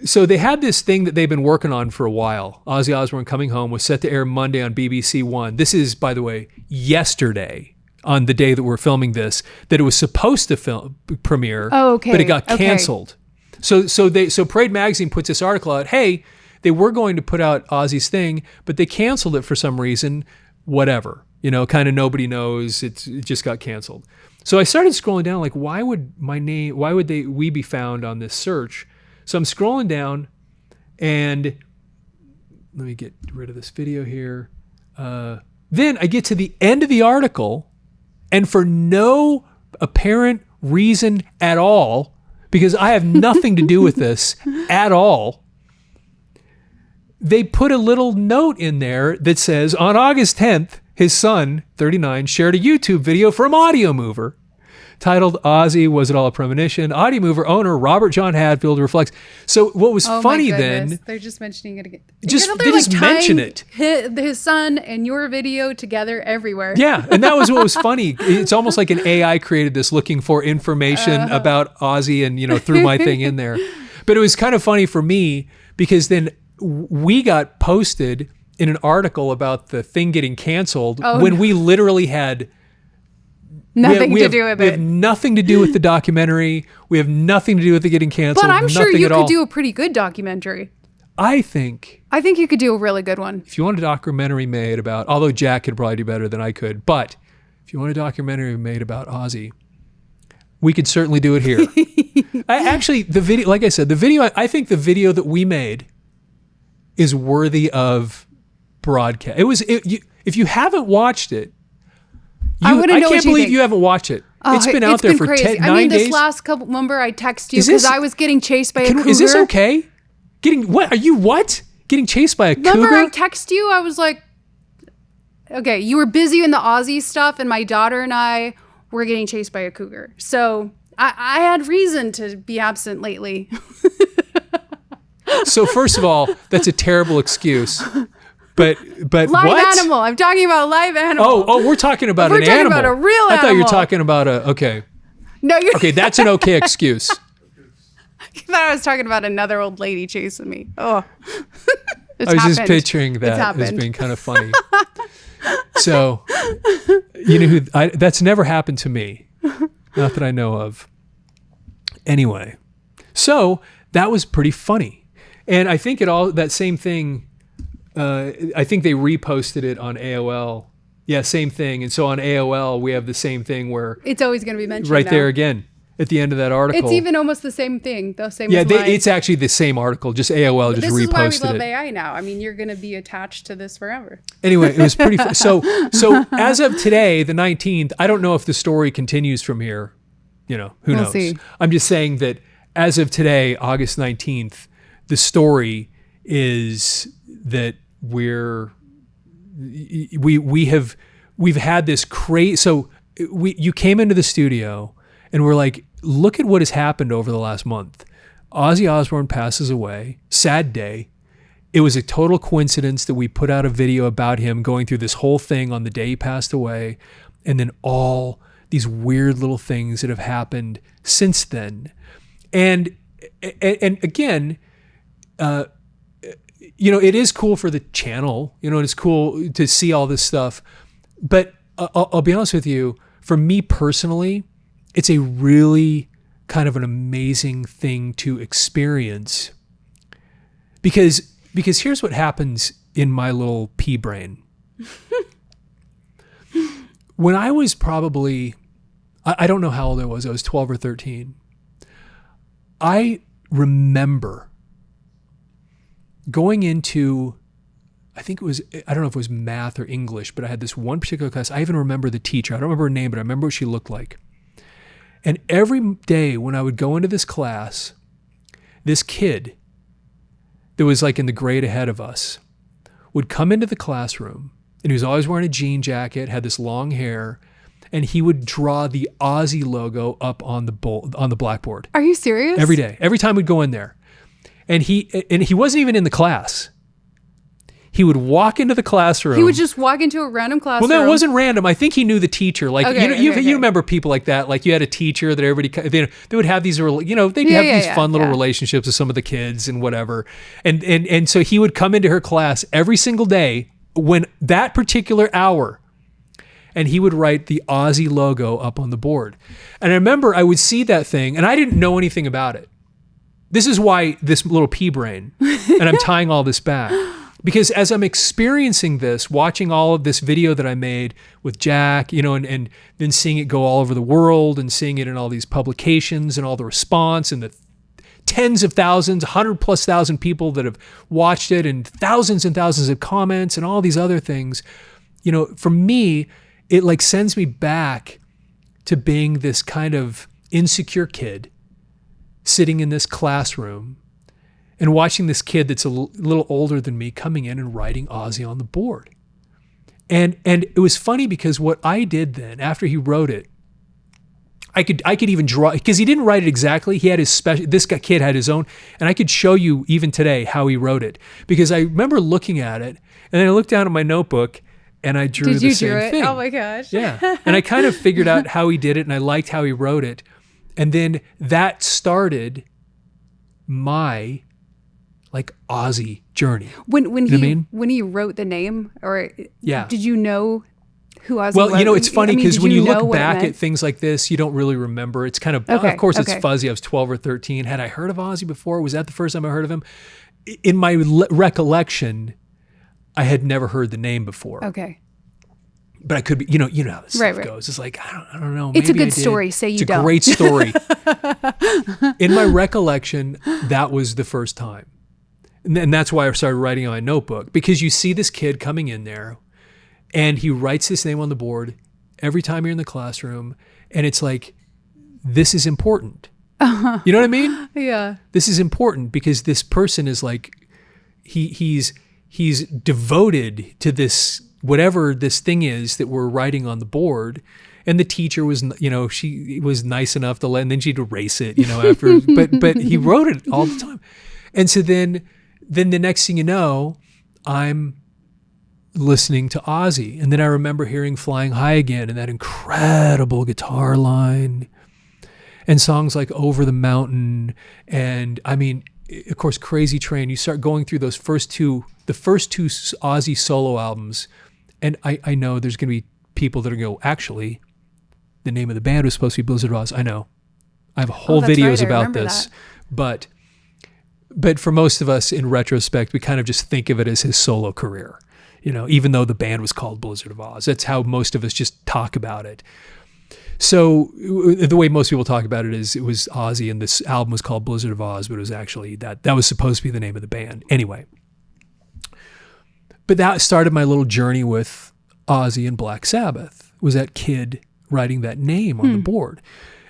they had this thing that they've been working on for a while. Ozzy Osbourne Coming Home was set to air Monday on BBC One. This is, by the way, yesterday on the day that we're filming this, that it was supposed to premiere. Oh, okay. But it got canceled. So Parade Magazine puts this article out. Hey, they were going to put out Ozzy's thing, but they canceled it for some reason. Whatever, kind of nobody knows. It just got canceled. So I started scrolling down, like, why would we be found on this search? So I'm scrolling down, and let me get rid of this video here. Then I get to the end of the article, and for no apparent reason at all, because I have nothing to do with this at all, they put a little note in there that says, on August 10th, his son, 39, shared a YouTube video from Audiomover titled Ozzy, Was It All a Premonition? Audiomover owner Robert John Hadfield reflects. So what was funny then... They're just mentioning it again. They just mention it. His son and your video together everywhere. Yeah, and that was what was funny. It's almost like an AI created this looking for information about Ozzy and, threw my thing in there. But it was kind of funny for me because then we got posted in an article about the thing getting canceled when we literally had nothing to do with it. We have nothing to do with the documentary. We have nothing to do with it getting canceled. But I'm sure you could all. do a pretty good documentary. I think you could do a really good one. If you want a documentary made about, although Jack could probably do better than I could, but if you want a documentary made about Ozzy, we could certainly do it here. The video, like I said, I think the video that we made is worthy of broadcast. If you haven't watched it, I can't believe you haven't watched it. It's been out there for 9 days. This last couple, remember I texted you because I was getting chased by a cougar. Is this okay? Getting chased by a cougar? Remember I texted you? I was like, okay, you were busy in the Ozzy stuff, and my daughter and I were getting chased by a cougar. So I had reason to be absent lately. So first of all, that's a terrible excuse. But live what? Animal. I'm talking about live animal. Oh, we're talking about an animal. We're talking about a real animal. I thought you were talking about okay. No, you're okay. That's an okay excuse. I thought I was talking about another old lady chasing me. Oh, I was just picturing that as being kind of funny. So, that's never happened to me, not that I know of. Anyway, so that was pretty funny. And I think that same thing, I think they reposted it on AOL. Yeah, same thing. And so on AOL, we have the same thing where... It's always going to be mentioned right now. there again, at the end of that article. It's even almost the same thing, though. It's actually the same article, just AOL just reposted it. This is why we love AI now. I mean, you're going to be attached to this forever. Anyway, it was pretty... So as of today, the 19th, I don't know if the story continues from here. Who knows? We'll see. I'm just saying that as of today, August 19th, the story is that we've had this crazy. So you came into the studio and we're like, look at what has happened over the last month. Ozzy Osbourne passes away. Sad day. It was a total coincidence that we put out a video about him going through this whole thing on the day he passed away, and then all these weird little things that have happened since then. And again, it is cool for the channel, and it's cool to see all this stuff. But I'll be honest with you, for me personally, it's a really kind of an amazing thing to experience. Because here's what happens in my little pea brain. When I was probably, I don't know how old I was 12 or 13. I remember going into, I think it was, I don't know if it was math or English, but I had this one particular class. I even remember the teacher. I don't remember her name, but I remember what she looked like. And every day when I would go into this class, this kid that was like in the grade ahead of us would come into the classroom, and he was always wearing a jean jacket, had this long hair, and he would draw the Ozzy logo up on the blackboard. Are you serious? Every day. Every time we'd go in there. And he wasn't even in the class. He would walk into the classroom. He would just walk into a random classroom. Well, no, it wasn't random. I think he knew the teacher. Like, you remember people like that. Like, you had a teacher that everybody, they would have these, they'd have these fun little relationships with some of the kids and whatever. And so he would come into her class every single day when that particular hour, and he would write the Ozzy logo up on the board. And I remember I would see that thing, and I didn't know anything about it. This is why this little pea brain, and I'm tying all this back. Because as I'm experiencing this, watching all of this video that I made with Jack, and then seeing it go all over the world and seeing it in all these publications and all the response and the tens of thousands, 100,000+ people that have watched it and thousands of comments and all these other things, for me, it like sends me back to being this kind of insecure kid sitting in this classroom and watching this kid that's a little older than me coming in and writing Ozzy on the board. And it was funny because what I did then, after he wrote it, I could even draw, because he didn't write it exactly. He had his special, this kid had his own, and I could show you even today how he wrote it. Because I remember looking at it, and then I looked down at my notebook, and I drew the same thing. Oh my gosh. Yeah. And I kind of figured out how he did it, and I liked how he wrote it. And then that started my Ozzy journey. When he wrote the name, or did you know who Ozzy was? Well, it's funny because when you look back at things like this, you don't really remember. It's kind of, of course, it's fuzzy. I was 12 or 13. Had I heard of Ozzy before? Was that the first time I heard of him? In my recollection, I had never heard the name before. Okay. But I could be, how this stuff goes. It's like, I don't know. It's a good story. Say you don't. It's a great story. In my recollection, that was the first time. And that's why I started writing on my notebook, because you see this kid coming in there and he writes his name on the board every time you're in the classroom. And it's like, this is important. Uh-huh. You know what I mean? Yeah. This is important because this person is like, he's devoted to this, whatever this thing is that we're writing on the board. And the teacher was, she was nice enough to and then she'd erase it, after, but he wrote it all the time. And so then the next thing you know, I'm listening to Ozzy. And then I remember hearing Flying High Again and that incredible guitar line and songs like Over the Mountain. And I mean, of course, Crazy Train. You start going through the first two Ozzy solo albums. And I know there's going to be people that are going to go, actually, the name of the band was supposed to be Blizzard of Oz. I know. I have whole videos about this. That. But for most of us, in retrospect, we kind of just think of it as his solo career, even though the band was called Blizzard of Oz. That's how most of us just talk about it. So the way most people talk about it is it was Ozzy and this album was called Blizzard of Oz, but it was actually that was supposed to be the name of the band. Anyway. But that started my little journey with Ozzy and Black Sabbath, was that kid writing that name on the board.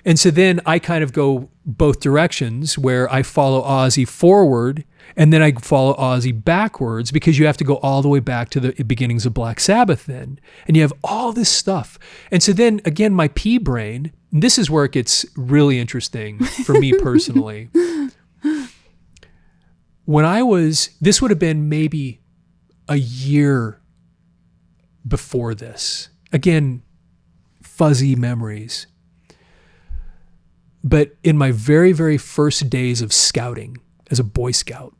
And so then I kind of go both directions where I follow Ozzy forward and then I follow Ozzy backwards, because you have to go all the way back to the beginnings of Black Sabbath then. And you have all this stuff. And so then again, my pea brain, and this is where it gets really interesting for me personally. This would have been maybe a year before this. Again, fuzzy memories. But in my very, very first days of scouting as a Boy Scout,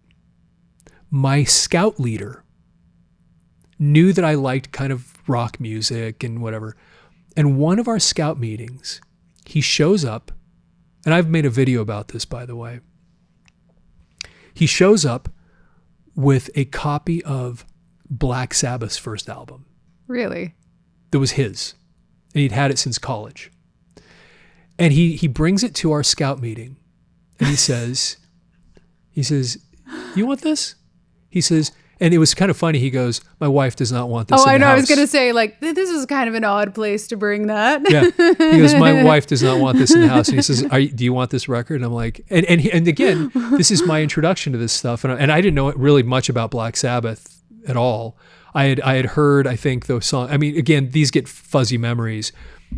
my scout leader knew that I liked kind of rock music and whatever. And one of our scout meetings, he shows up, and I've made a video about this, by the way. He shows up with a copy of Black Sabbath's first album. Really? That was his. And he'd had it since college. And he brings it to our scout meeting. And he says, you want this? He says, and it was kind of funny. He goes, my wife does not want this in the house. Oh, I know. I was going to say, this is kind of an odd place to bring that. Yeah. He goes, my wife does not want this in the house. And he says, do you want this record? And I'm like, and again, this is my introduction to this stuff. And I didn't know really much about Black Sabbath at all. I had heard, I think, those songs. I mean, again, these get fuzzy memories,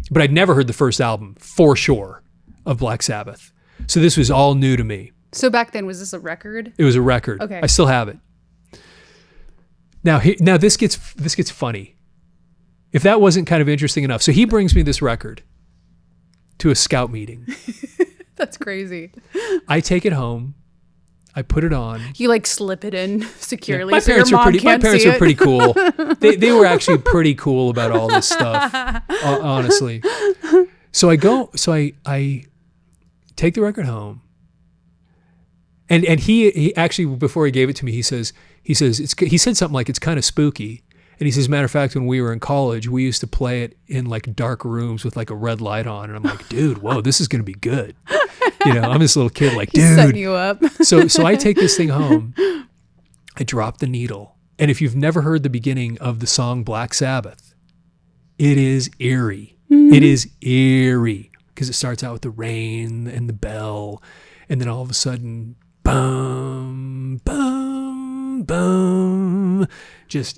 but I'd never heard the first album, for sure, of Black Sabbath. So this was all new to me. So back then, was this a record? It was a record. Okay. I still have it. Now this gets funny. If that wasn't kind of interesting enough. So he brings me this record to a scout meeting. That's crazy. I take it home. I put it on. You like slip it in securely. My parents are pretty cool. They were actually pretty cool about all this stuff, honestly. So I take the record home, and he actually, before he gave it to me, he said something like, it's kind of spooky. And he says, matter of fact, when we were in college, we used to play it in like dark rooms with like a red light on. And I'm like, dude, whoa, this is going to be good. I'm this little kid like, dude. He's setting you up. So I take this thing home. I drop the needle. And if you've never heard the beginning of the song Black Sabbath, it is eerie. Mm-hmm. It is eerie because it starts out with the rain and the bell. And then all of a sudden, boom, boom, boom.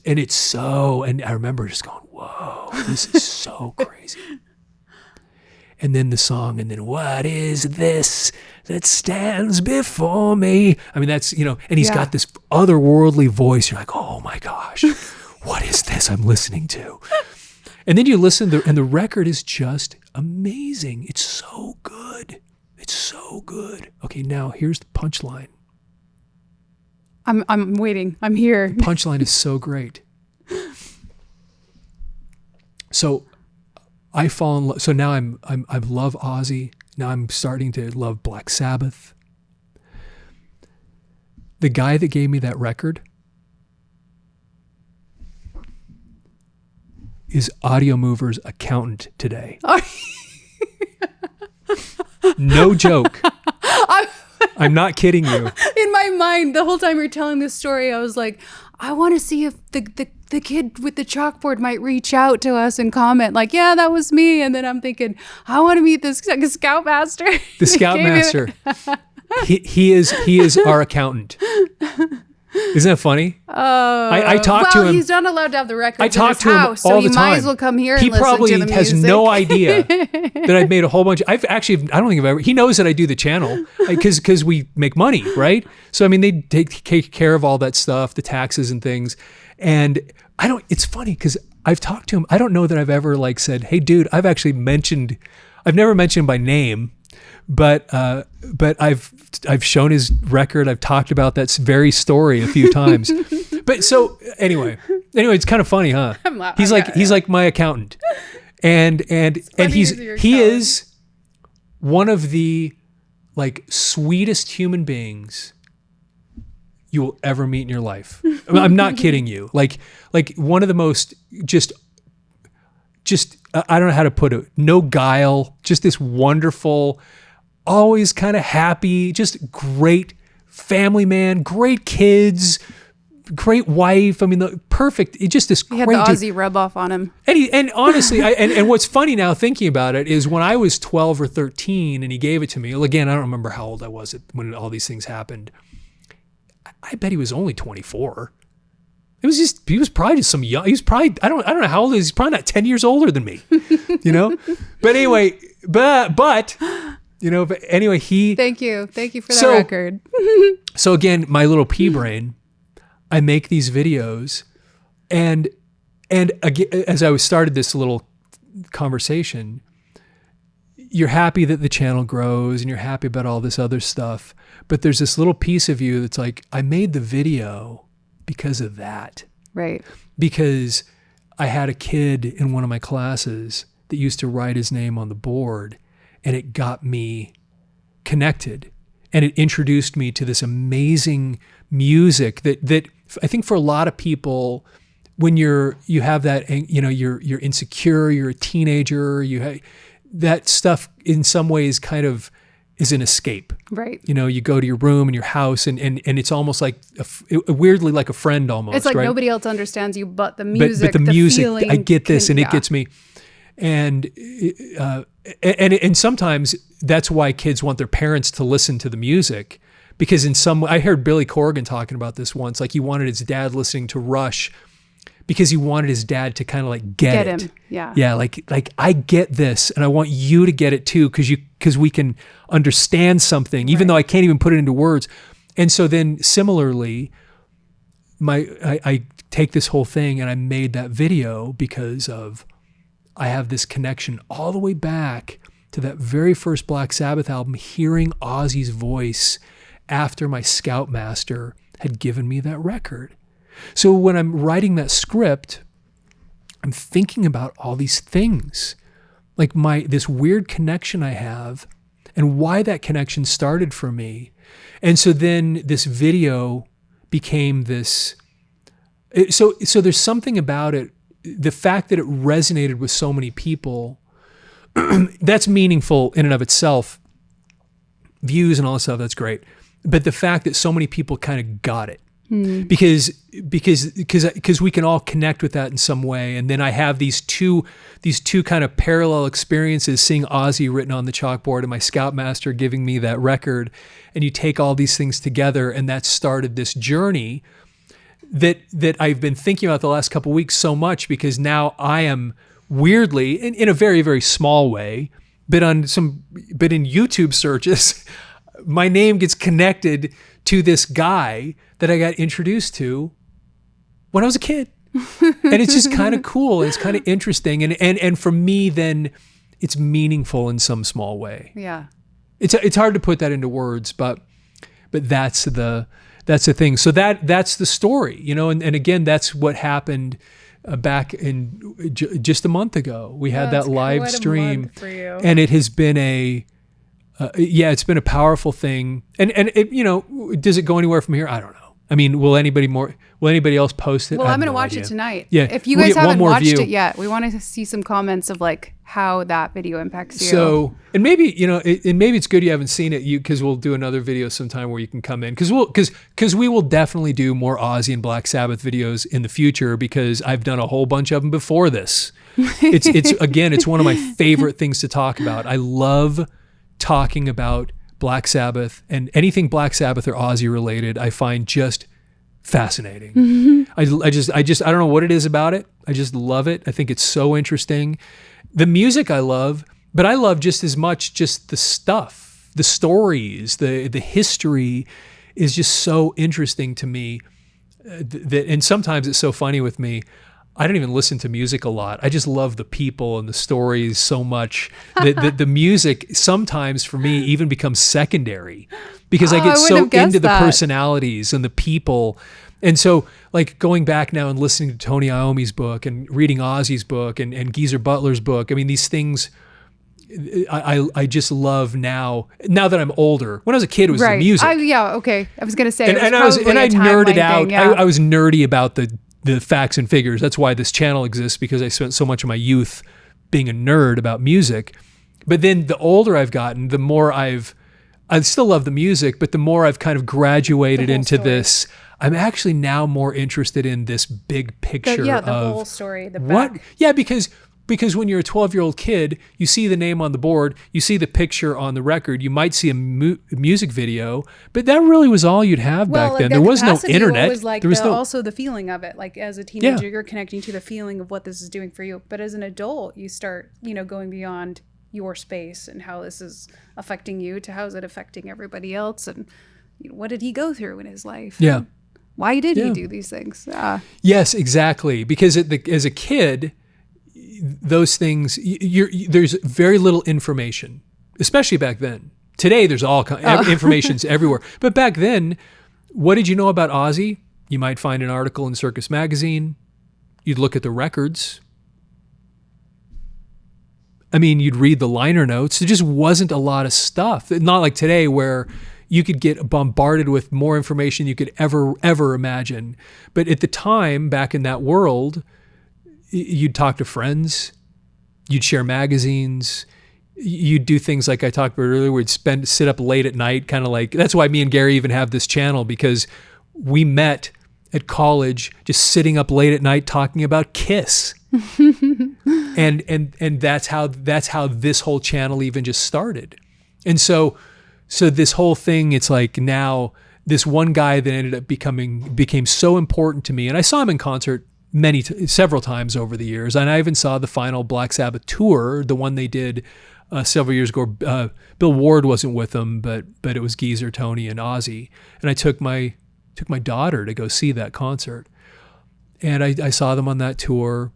And it's so, and I remember just going, whoa, this is so crazy. And then the song, and then what is this that stands before me? I mean, that's, and he's got this otherworldly voice. You're like, oh my gosh, what is this I'm listening to? And then you listen, and the record is just amazing. It's so good. It's so good. Okay, now here's the punchline. I'm waiting. I'm here. The punchline is so great. So I fall in love. So now I love Ozzy. Now I'm starting to love Black Sabbath. The guy that gave me that record is Audiomover's accountant today. No joke. I'm not kidding you. In my mind, the whole time you're telling this story, I was like, I want to see if the kid with the chalkboard might reach out to us and comment like, yeah, that was me. And then I'm thinking, I want to meet this scoutmaster. The scoutmaster. He is our accountant. Isn't that funny? I talked to him. He's not allowed to have the record in his to him house, all so the you might time. as well come here and he listen probably to the music. has no idea that I've made a whole bunch. I don't think I've ever. He knows that I do the channel because we make money, right? So I mean, they take care of all that stuff, the taxes and things. And it's funny because I've talked to him. I don't know that I've ever like said, hey, dude, I've never mentioned him by name. But I've shown his record. I've talked about that very story a few times. But so anyway, it's kind of funny, huh? He's like my accountant, and he is one of the like sweetest human beings you will ever meet in your life. I'm not kidding you. Like one of the most just I don't know how to put it. No guile. Just this wonderful. Always kind of happy, just great family man, great kids, great wife. I mean, perfect. Just this great. He had the Ozzy rub off on him. And honestly, and what's funny now thinking about it is when I was 12 or 13 and he gave it to me. Again, I don't remember how old I was when all these things happened. I bet he was only 24. He was probably just some young. He was probably I don't know how old he is. He's probably not 10 years older than me, But anyway, but. But anyway, Thank you for that record. So again, my little pea brain, I make these videos, and again, as I started this little conversation, you're happy that the channel grows, and you're happy about all this other stuff, but there's this little piece of you that's like, I made the video because of that, right? Because I had a kid in one of my classes that used to write his name on the board. And it got me connected, and it introduced me to this amazing music that I think for a lot of people, when you have that, you're insecure, you're a teenager, that stuff in some ways kind of is an escape. Right. You go to your room and your house, and it's almost like weirdly like a friend almost. It's like right? Nobody else understands you but the music. But the music, feeling I get this, and it gets me. And sometimes that's why kids want their parents to listen to the music, because I heard Billy Corgan talking about this once, like he wanted his dad listening to Rush because he wanted his dad to kind of like get it. Him. Yeah. Yeah. Like I get this, and I want you to get it too. Cause we can understand something, even though I can't even put it into words. And so then similarly, I take this whole thing, and I made that video because I have this connection all the way back to that very first Black Sabbath album, hearing Ozzy's voice after my Scoutmaster had given me that record. So when I'm writing that script, I'm thinking about all these things, like this weird connection I have and why that connection started for me. And so then this video became this. So there's something about it, the fact that it resonated with so many people, that's meaningful in and of itself. Views and all that stuff, that's great. But the fact that so many people kind of got it, because we can all connect with that in some way. And then I have these two kind of parallel experiences, seeing Ozzy written on the chalkboard and my Scoutmaster giving me that record. And you take all these things together, and that started this journey that I've been thinking about the last couple of weeks so much, because now I am weirdly, in a very, very small way, but in YouTube searches, my name gets connected to this guy that I got introduced to when I was a kid. And it's just kind of cool. It's kind of interesting. And for me, then it's meaningful in some small way. Yeah. It's hard to put that into words, but that's the thing. So that's the story, you know, and again, that's what happened back in just a month ago. We had that live stream, and it has been it's been a powerful thing. And it, you know, does it go anywhere from here? I don't know. I mean, will anybody else post it? Well, I'm going to watch it tonight. Yeah. If you guys haven't watched it yet, we want to see some comments of like how that video impacts you. So, and maybe, you know, maybe it's good you haven't seen it, because we'll do another video sometime where you can come in, because we will definitely do more Ozzy and Black Sabbath videos in the future, because I've done a whole bunch of them before this. It's one of my favorite things to talk about. I love talking about Black Sabbath, and anything Black Sabbath or Ozzy related, I find just fascinating. Mm-hmm. I don't know what it is about it. I just love it. I think it's so interesting. The music I love, but I love just as much just the stuff, the stories, the history is just so interesting to me. And sometimes it's so funny with me. I don't even listen to music a lot. I just love the people and the stories so much that the music sometimes for me even becomes secondary, because I get so into the personalities and the people. And so like going back now and listening to Tony Iommi's book and reading Ozzy's book and Geezer Butler's book, I mean, these things I just love now that I'm older. When I was a kid, it was the music. Okay. I was going to say, I nerded out. Yeah. I was nerdy about the facts and figures. That's why this channel exists, because I spent so much of my youth being a nerd about music. But then the older I've gotten, the more I still love the music, but the more I've kind of graduated into this, I'm actually now more interested in this big picture the whole story. The what? Back. Yeah, because when you're a 12-year-old kid, you see the name on the board, you see the picture on the record, you might see a music video, but that really was all you'd have back then. There was no internet. Was like also the feeling of it. Like as a teenager, you're connecting to the feeling of what this is doing for you. But as an adult, you start, going beyond your space and how this is affecting you to how is it affecting everybody else, and what did he go through in his life? Yeah. Why did he do these things? Yes, exactly. Because as a kid, those things, there's very little information, especially back then. Today, there's all information's everywhere. But back then, what did you know about Ozzy? You might find an article in Circus Magazine. You'd look at the records. I mean, you'd read the liner notes. There just wasn't a lot of stuff. Not like today where you could get bombarded with more information you could ever imagine. But at the time, back in that world, you'd talk to friends, you'd share magazines, you'd do things like I talked about earlier, we'd sit up late at night, kind of like, that's why me and Gary even have this channel, because we met at college just sitting up late at night talking about Kiss. and that's how this whole channel even just started. And so this whole thing, it's like now this one guy that ended up became so important to me, and I saw him in concert several times over the years, and I even saw the final Black Sabbath tour, the one they did several years ago. Bill Ward wasn't with them, but it was Geezer, Tony, and Ozzy, and I took my daughter to go see that concert. And I saw them on that tour.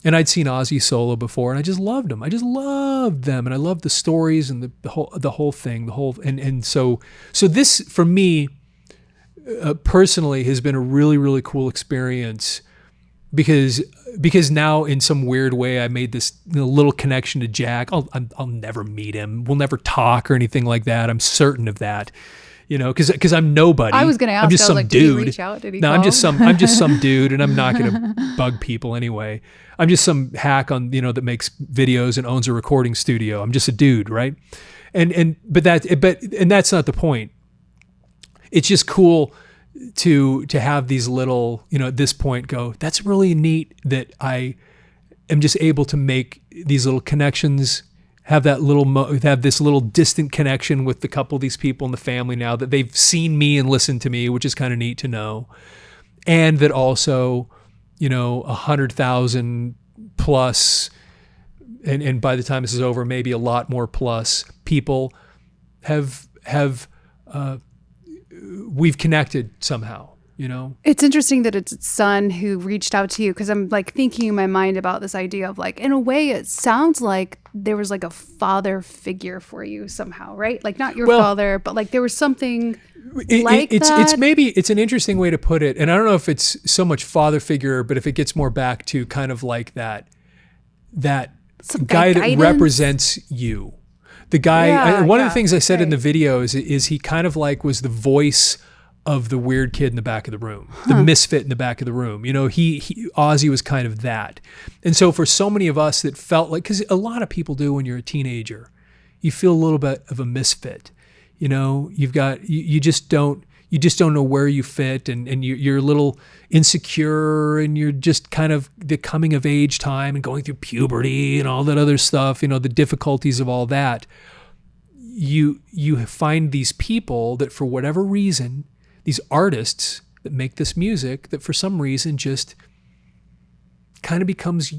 And I'd seen Ozzy solo before, and I just loved them. I just loved them, and I loved the stories and the whole thing, and so this for me personally has been a really, really cool experience because now in some weird way I made this little connection to Jack. I'll never meet him. We'll never talk or anything like that. I'm certain of that. Because I'm nobody. I was going to ask. I'm just some dude. Did he reach out? Did he call? I'm just some dude, and I'm not going to bug people anyway. I'm just some hack on that makes videos and owns a recording studio. I'm just a dude, right? But that's not the point. It's just cool to have these little, at this point go, that's really neat that I am just able to make these little connections, have this little distant connection with the couple of these people in the family now that they've seen me and listened to me, which is kind of neat to know. And that also, 100,000 plus, and by the time this is over, maybe a lot more plus people we've connected somehow. It's interesting that it's its son who reached out to you, because I'm like thinking in my mind about this idea of like, in a way, it sounds like there was like a father figure for you somehow, right? Like not your father, but like there was something that. It's an interesting way to put it. And I don't know if it's so much father figure, but if it gets more back to kind of like that guy that represents you. The guy, one of the things I said in the video is he kind of like was the voice of the weird kid in the back of the room, the misfit in the back of the room. Ozzy was kind of that. And so for so many of us that felt like, because a lot of people do when you're a teenager, you feel a little bit of a misfit. You've got, you just don't know where you fit, and you're a little insecure, and you're just kind of the coming of age time and going through puberty and all that other stuff, the difficulties of all that. You find these people that for whatever reason, these artists that make this music that for some reason just kind of becomes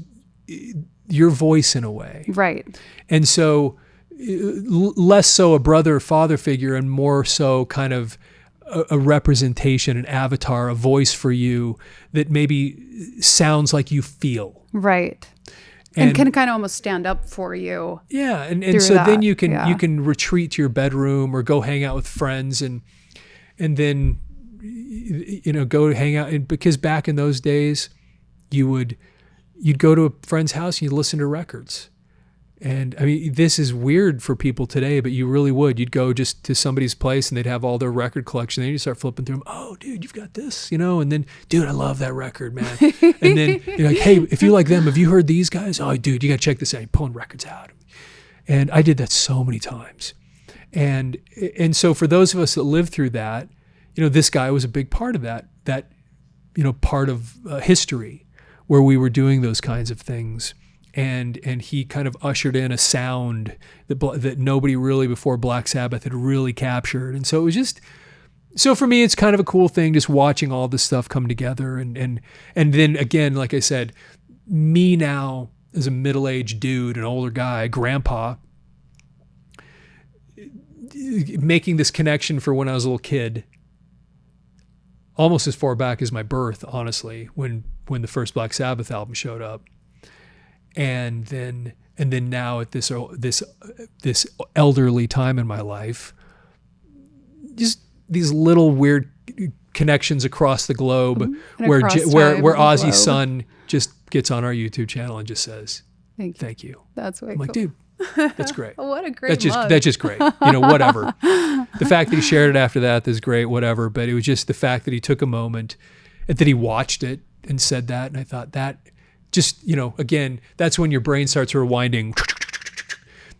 your voice in a way. Right. And so less so a brother or father figure and more so kind of a representation, an avatar, a voice for you that maybe sounds like you feel. Right. And can kind of almost stand up for you. Yeah. And so then you can retreat to your bedroom or go hang out with friends and then, go hang out. And because back in those days, you'd go to a friend's house and you'd listen to records. And I mean, this is weird for people today, but you really would. You'd go just to somebody's place and they'd have all their record collection. Then you start flipping through them. Oh, dude, you've got this, and then, dude, I love that record, man. And then you're like, hey, if you like them, have you heard these guys? Oh, dude, you got to check this out. You're pulling records out. And I did that so many times. And so for those of us that lived through that, this guy was a big part of that part of history where we were doing those kinds of things. And he kind of ushered in a sound that nobody really before Black Sabbath had really captured. And so it was just, so for me, it's kind of a cool thing just watching all this stuff come together. And then again, like I said, me now as a middle-aged dude, an older guy, grandpa, making this connection for when I was a little kid, almost as far back as my birth, honestly, when the first Black Sabbath album showed up. And then now at this elderly time in my life, just these little weird connections across the globe, where Ozzy's son just gets on our YouTube channel and just says, "Thank you." That's way I'm like, cool. dude, that's great. What a great that's just great. Whatever. The fact that he shared it after that is great. Whatever. But it was just the fact that he took a moment and that he watched it and said that, and I thought that. Just, again, that's when your brain starts rewinding.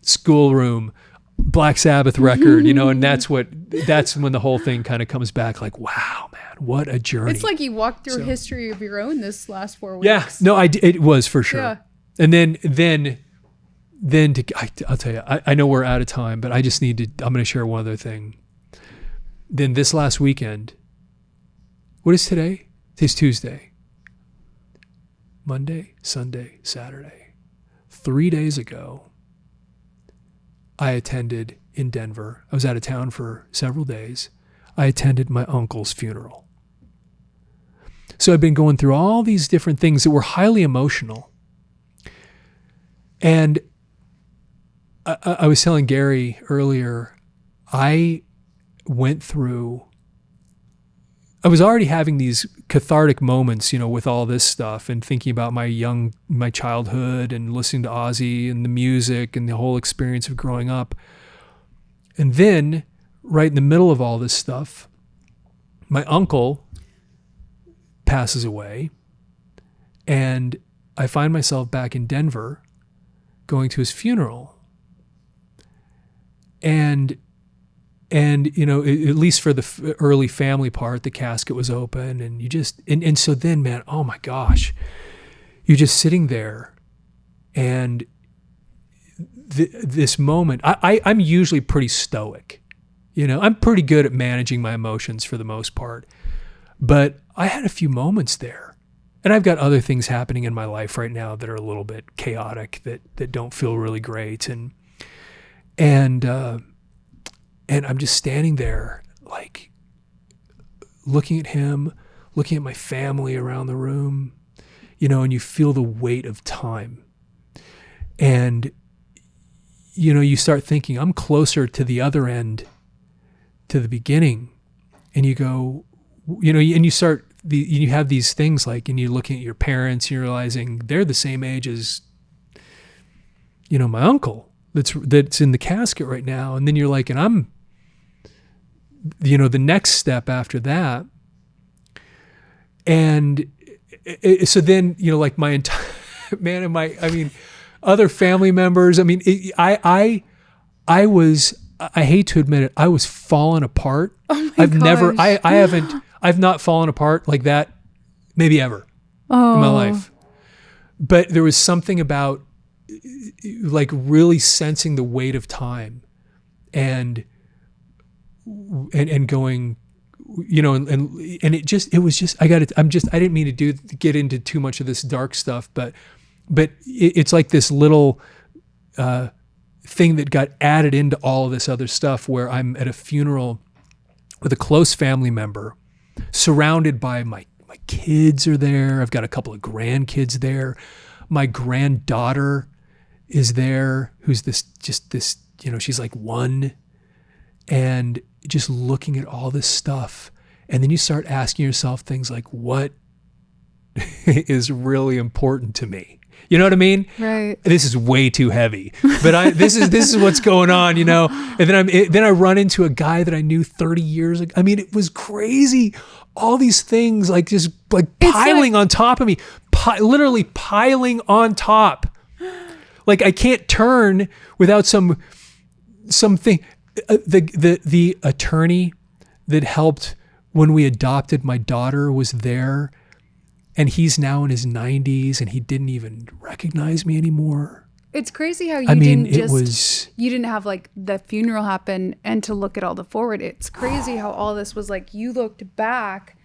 Schoolroom, Black Sabbath record, and that's when the whole thing kind of comes back like, wow, man, what a journey. It's like you walked through history of your own this last 4 weeks. Yeah, no, it was for sure. Yeah. And then I'll tell you, I know we're out of time, but I'm going to share one other thing. Then this last weekend, what is today? Today's Tuesday. Monday, Sunday, Saturday. 3 days ago, I attended in Denver. I was out of town for several days. I attended my uncle's funeral. So I've been going through all these different things that were highly emotional. And I was telling Gary earlier, I was already having these cathartic moments, with all this stuff and thinking about my childhood and listening to Ozzy and the music and the whole experience of growing up. And then right in the middle of all this stuff, my uncle passes away, and I find myself back in Denver going to his funeral. And at least for the early family part, the casket was open, and so then, man, oh my gosh, you're just sitting there, and this moment, I'm usually pretty stoic, I'm pretty good at managing my emotions for the most part, but I had a few moments there, and I've got other things happening in my life right now that are a little bit chaotic, that don't feel really great, and I'm just standing there, like, looking at him, looking at my family around the room, and you feel the weight of time. And, you start thinking, I'm closer to the other end, to the beginning. And you go, and you have these things like, and you're looking at your parents, and you're realizing they're the same age as, my uncle that's in the casket right now. And then you're like, and I'm, the next step after that. And so then, like my entire, man, other family members, I hate to admit it, I was falling apart. Oh my gosh. I've not fallen apart like that, maybe ever in my life. But there was something about like really sensing the weight of time and going, and I didn't mean to get into too much of this dark stuff, but it's like this little thing that got added into all of this other stuff where I'm at a funeral with a close family member, surrounded by my kids are there. I've got a couple of grandkids there. My granddaughter is there, who's this, she's like 1, and just looking at all this stuff. And then you start asking yourself things like, what is really important to me? You know what I mean? Right. This is way too heavy, but this is what's going on, And then I run into a guy that I knew 30 years ago. It was crazy. All these things like just like piling on top of me, literally piling on top. Like I can't turn without something. The attorney that helped when we adopted my daughter was there, and he's now in his 90s, and he didn't even recognize me anymore. It's crazy how you didn't have like the funeral happen and to look at all the forward. It's crazy how all this was like, you looked back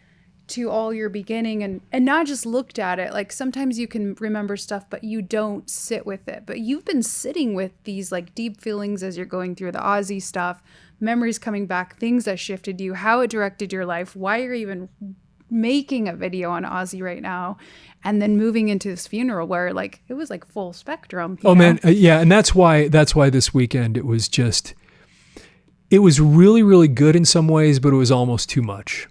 to all your beginning and not just looked at it. Like sometimes you can remember stuff, but you don't sit with it. But you've been sitting with these like deep feelings as you're going through the Ozzy stuff, memories coming back, things that shifted you, how it directed your life, why you're even making a video on Ozzy right now, and then moving into this funeral where like it was like full spectrum. Man, yeah, and that's why this weekend it was really, really good in some ways, but it was almost too much.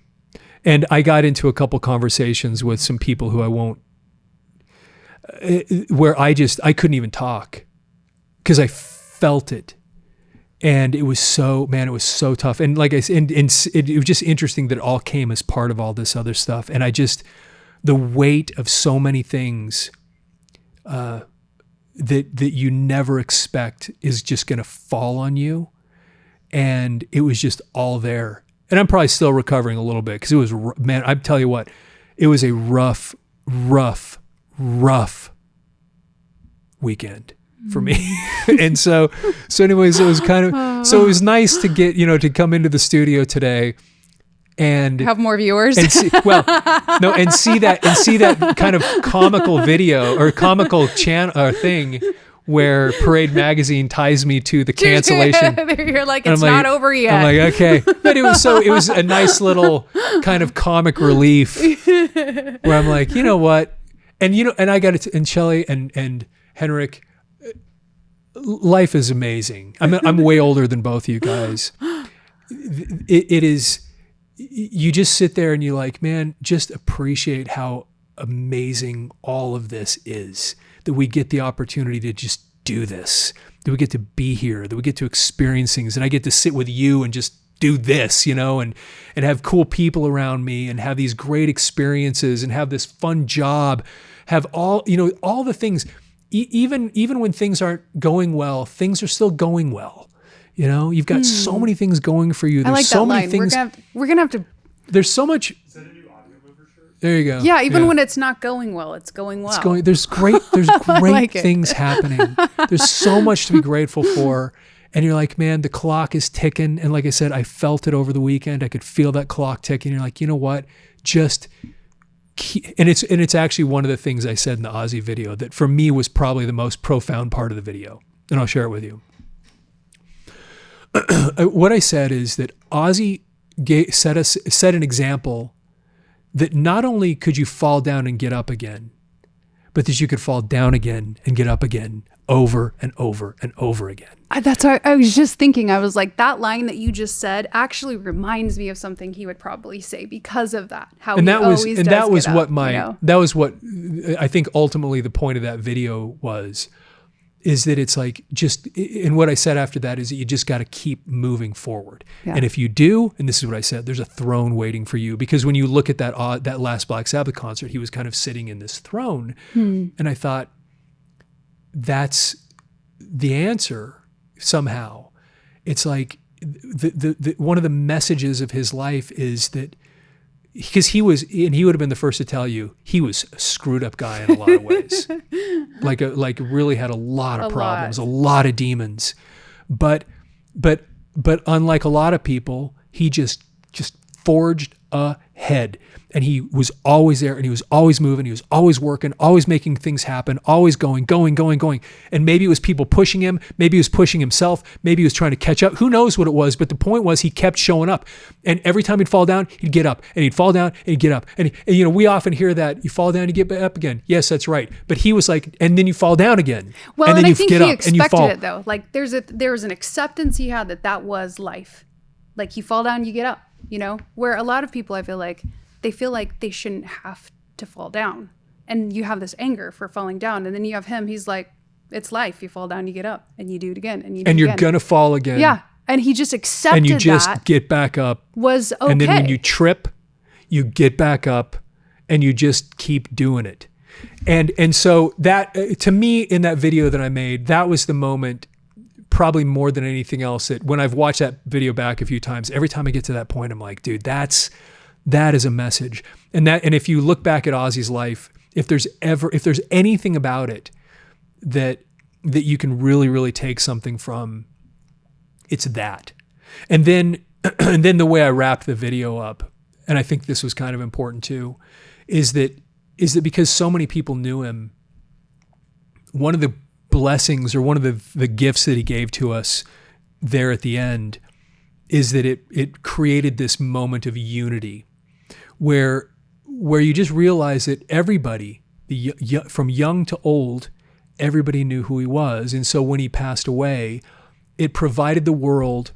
And I got into a couple conversations with some people who I won't, where I couldn't even talk because I felt it. And it was so tough. And like I said, it was just interesting that it all came as part of all this other stuff. And the weight of so many things that you never expect is just going to fall on you. And it was just all there. And I'm probably still recovering a little bit because it was, man, I tell you what, it was a rough weekend for me. And so anyways, it was so it was nice to get, to come into the studio today and have more viewers and see that kind of comical video or comical channel or thing where Parade Magazine ties me to the cancellation. You're like, it's not over yet. I'm like, okay. But it was a nice little kind of comic relief where I'm like, you know what? And I got it, and Shelley and Henrik, life is amazing. I'm way older than both of you guys. It is, you just sit there and you're like, man, just appreciate how amazing all of this is, that we get the opportunity to just do this, that we get to be here, that we get to experience things, and I get to sit with you and just do this, and have cool people around me and have these great experiences and have this fun job, have all the things, even when things aren't going well, things are still going well. You've got so many things going for you. There's I like so that many line. things. We're gonna have to. There's so much. Is that a new Audiomover shirt? There you go. Yeah, even when it's not going well, it's going well. There's great like things happening. There's so much to be grateful for. And you're like, man, the clock is ticking. And like I said, I felt it over the weekend. I could feel that clock ticking. You're like, you know what? Just keep, and it's actually one of the things I said in the Ozzy video that for me was probably the most profound part of the video. And I'll share it with you. What I said is that Ozzy set an example that not only could you fall down and get up again, but that you could fall down again and get up again over and over and over again. That's what I was just thinking. I was like, that line that you just said actually reminds me of something he would probably say because of that. That was what I think ultimately the point of that video was, is that it's like just, and what I said after that is that you just got to keep moving forward. Yeah. And if you do, and this is what I said, there's a throne waiting for you, because when you look at that last Black Sabbath concert, he was kind of sitting in this throne. And I thought, that's the answer somehow. It's like the one of the messages of his life is that, because he would have been the first to tell you, he was a screwed up guy in a lot of ways. like really had a lot of problems, a lot of demons. But unlike a lot of people, he just forged ahead. And he was always there, and he was always moving, he was always working, always making things happen, always going. And maybe it was people pushing him, maybe he was pushing himself, maybe he was trying to catch up. Who knows what it was, but the point was he kept showing up. And every time he'd fall down, he'd get up, and he'd fall down, and he'd get up. And we often hear that, you fall down, you get up again. Yes, that's right. But he was like, and then you fall down again. Well, and then I think get he up and you fall. expected it though. Like there was an acceptance he had that was life. Like you fall down, you get up, where a lot of people, I feel like, they feel like they shouldn't have to fall down. And you have this anger for falling down. And then you have him, he's like, it's life. You fall down, you get up, and you do it again. And you're going to fall again. Yeah. And he just accepted that. And you just get back up. Was okay. And then when you trip, you get back up and you just keep doing it. And so that, to me, in that video that I made, that was the moment, probably more than anything else, that when I've watched that video back a few times, every time I get to that point, I'm like, dude, that is a message. And if you look back at Ozzy's life, if there's anything about it that you can really, really take something from, it's that. And then the way I wrapped the video up, and I think this was kind of important too, is that because so many people knew him, one of the blessings or one of the gifts that he gave to us there at the end is that it created this moment of unity where you just realize that everybody, from young to old, everybody knew who he was. And so when he passed away, it provided the world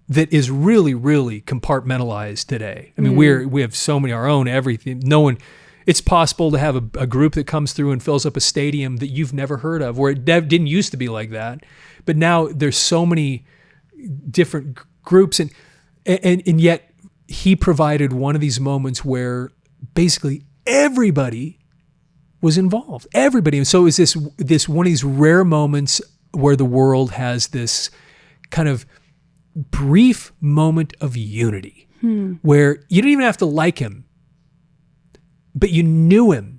that is really, really compartmentalized today. I mean, we have so many, our own everything. No one, it's possible to have a group that comes through and fills up a stadium that you've never heard of, where it didn't used to be like that. But now there's so many different groups, and yet he provided one of these moments where basically everybody was involved. Everybody. And so it was this one of these rare moments where the world has this kind of brief moment of unity where you didn't even have to like him, but you knew him.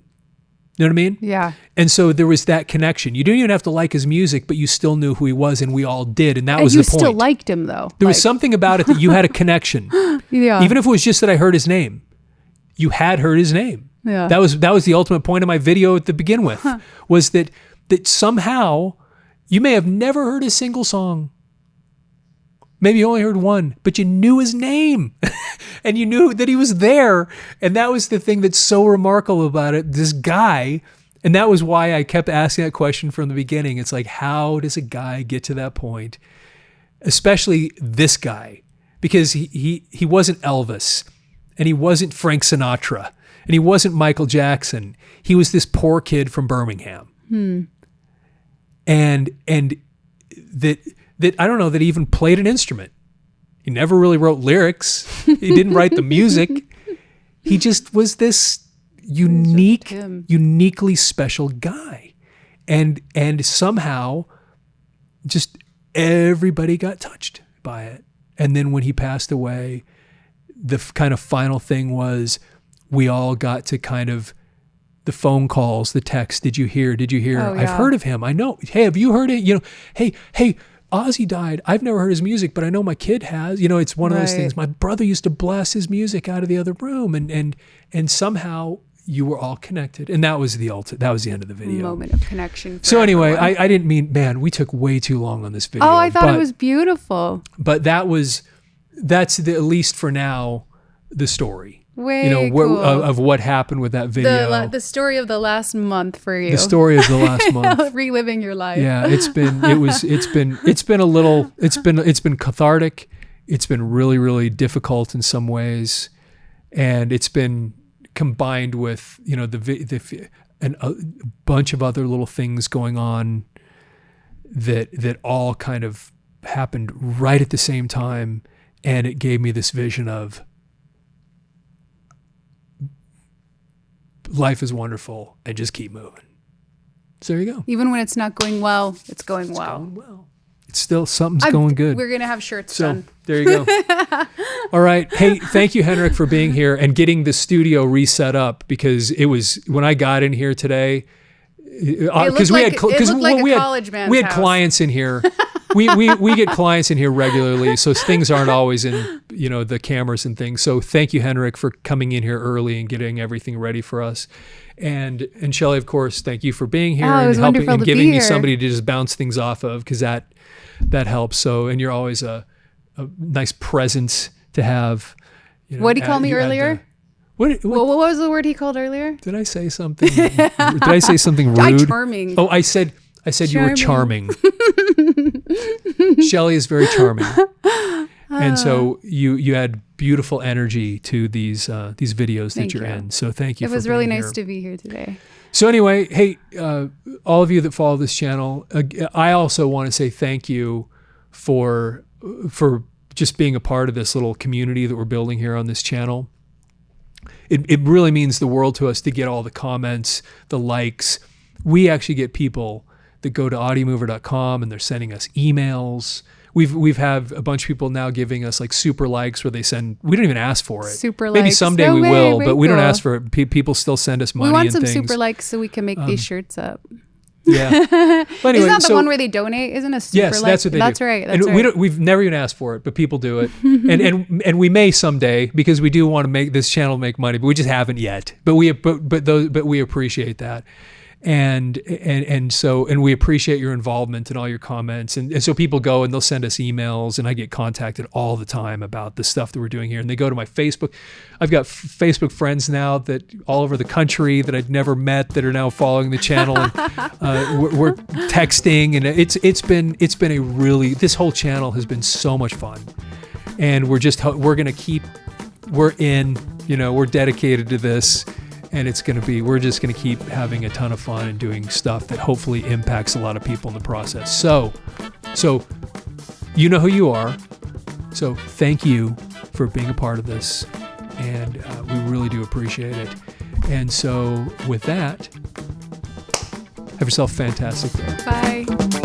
You know what I mean? Yeah. And so there was that connection. You didn't even have to like his music, but you still knew who he was, and we all did. And that was the point. You still liked him, though. There was something about it that you had a connection. Yeah. Even if it was just that I heard his name. You had heard his name. Yeah. That was the ultimate point of my video to begin with, was that that somehow you may have never heard a single song. Maybe you only heard one, but you knew his name and you knew that he was there. And that was the thing that's so remarkable about it. This guy, and that was why I kept asking that question from the beginning. It's like, how does a guy get to that point? Especially this guy, because he wasn't Elvis and he wasn't Frank Sinatra and he wasn't Michael Jackson. He was this poor kid from Birmingham. And that I don't know, that he even played an instrument. He never really wrote lyrics. He didn't write the music. He just was this uniquely special guy. And somehow just everybody got touched by it. And then when he passed away, the kind of final thing was we all got to kind of the phone calls, the text, did you hear? Oh, yeah. I've heard of him. I know. Hey, have you heard it? Hey, Ozzy died. I've never heard his music, but I know my kid has. It's one of those things. My brother used to blast his music out of the other room, and somehow you were all connected, and that was the end of the video. Moment of connection. So anyway, I didn't mean, man, we took way too long on this video. Oh, I thought it was beautiful. But that's at least for now the story. Cool. Of what happened with that video. The story of the last month for you. The story of the last month. Reliving your life. Yeah, it's been cathartic. It's been really, really difficult in some ways, and it's been combined with a bunch of other little things going on that all kind of happened right at the same time, and it gave me this vision of life is wonderful and just keep moving. So there you go. Even when it's not going well, it's going well. Going well. It's still something's going good. We're going to have shirts so, done. There you go. All right. Hey, thank you, Henrik, for being here and getting the studio reset up, because it was when I got in here today. Because we had clients in here. we get clients in here regularly, so things aren't always in the cameras and things. So thank you, Henrik, for coming in here early and getting everything ready for us. And Shelley, of course, thank you for being here and helping and giving me somebody to just bounce things off of, because that helps. So, and you're always a nice presence to have. What did he call me earlier? What was the word he called earlier? Did I say something? Did I say something rude? Charming. Oh, I said charming. You were charming. Shelley is very charming, and so you add beautiful energy to these videos that you're in. So thank you. It was really nice to be here today. So anyway, hey, all of you that follow this channel, I also want to say thank you for just being a part of this little community that we're building here on this channel. It really means the world to us to get all the comments, the likes. We actually get people that go to audiomover.com and they're sending us emails. We've had a bunch of people now giving us like super likes where they send. We don't even ask for it. Super likes. Maybe someday we will, but we don't ask for it. People still send us money. We want and some things. super likes so we can make these shirts up. Yeah. But anyway, isn't that the one where they donate? Isn't a super yes, like? That's what they do. That's right. That's right. We've never even asked for it, but people do it, and we may someday, because we do want to make this channel make money, but we just haven't yet. But we appreciate that. And we appreciate your involvement and all your comments. And so people go and they'll send us emails, and I get contacted all the time about the stuff that we're doing here. And they go to my Facebook. I've got Facebook friends now that all over the country that I'd never met that are now following the channel. And we're texting, and it's been a really, this whole channel has been so much fun. And we're dedicated to this. And we're just going to keep having a ton of fun and doing stuff that hopefully impacts a lot of people in the process. So you know who you are. So thank you for being a part of this. And we really do appreciate it. And so with that, have yourself a fantastic day. Bye.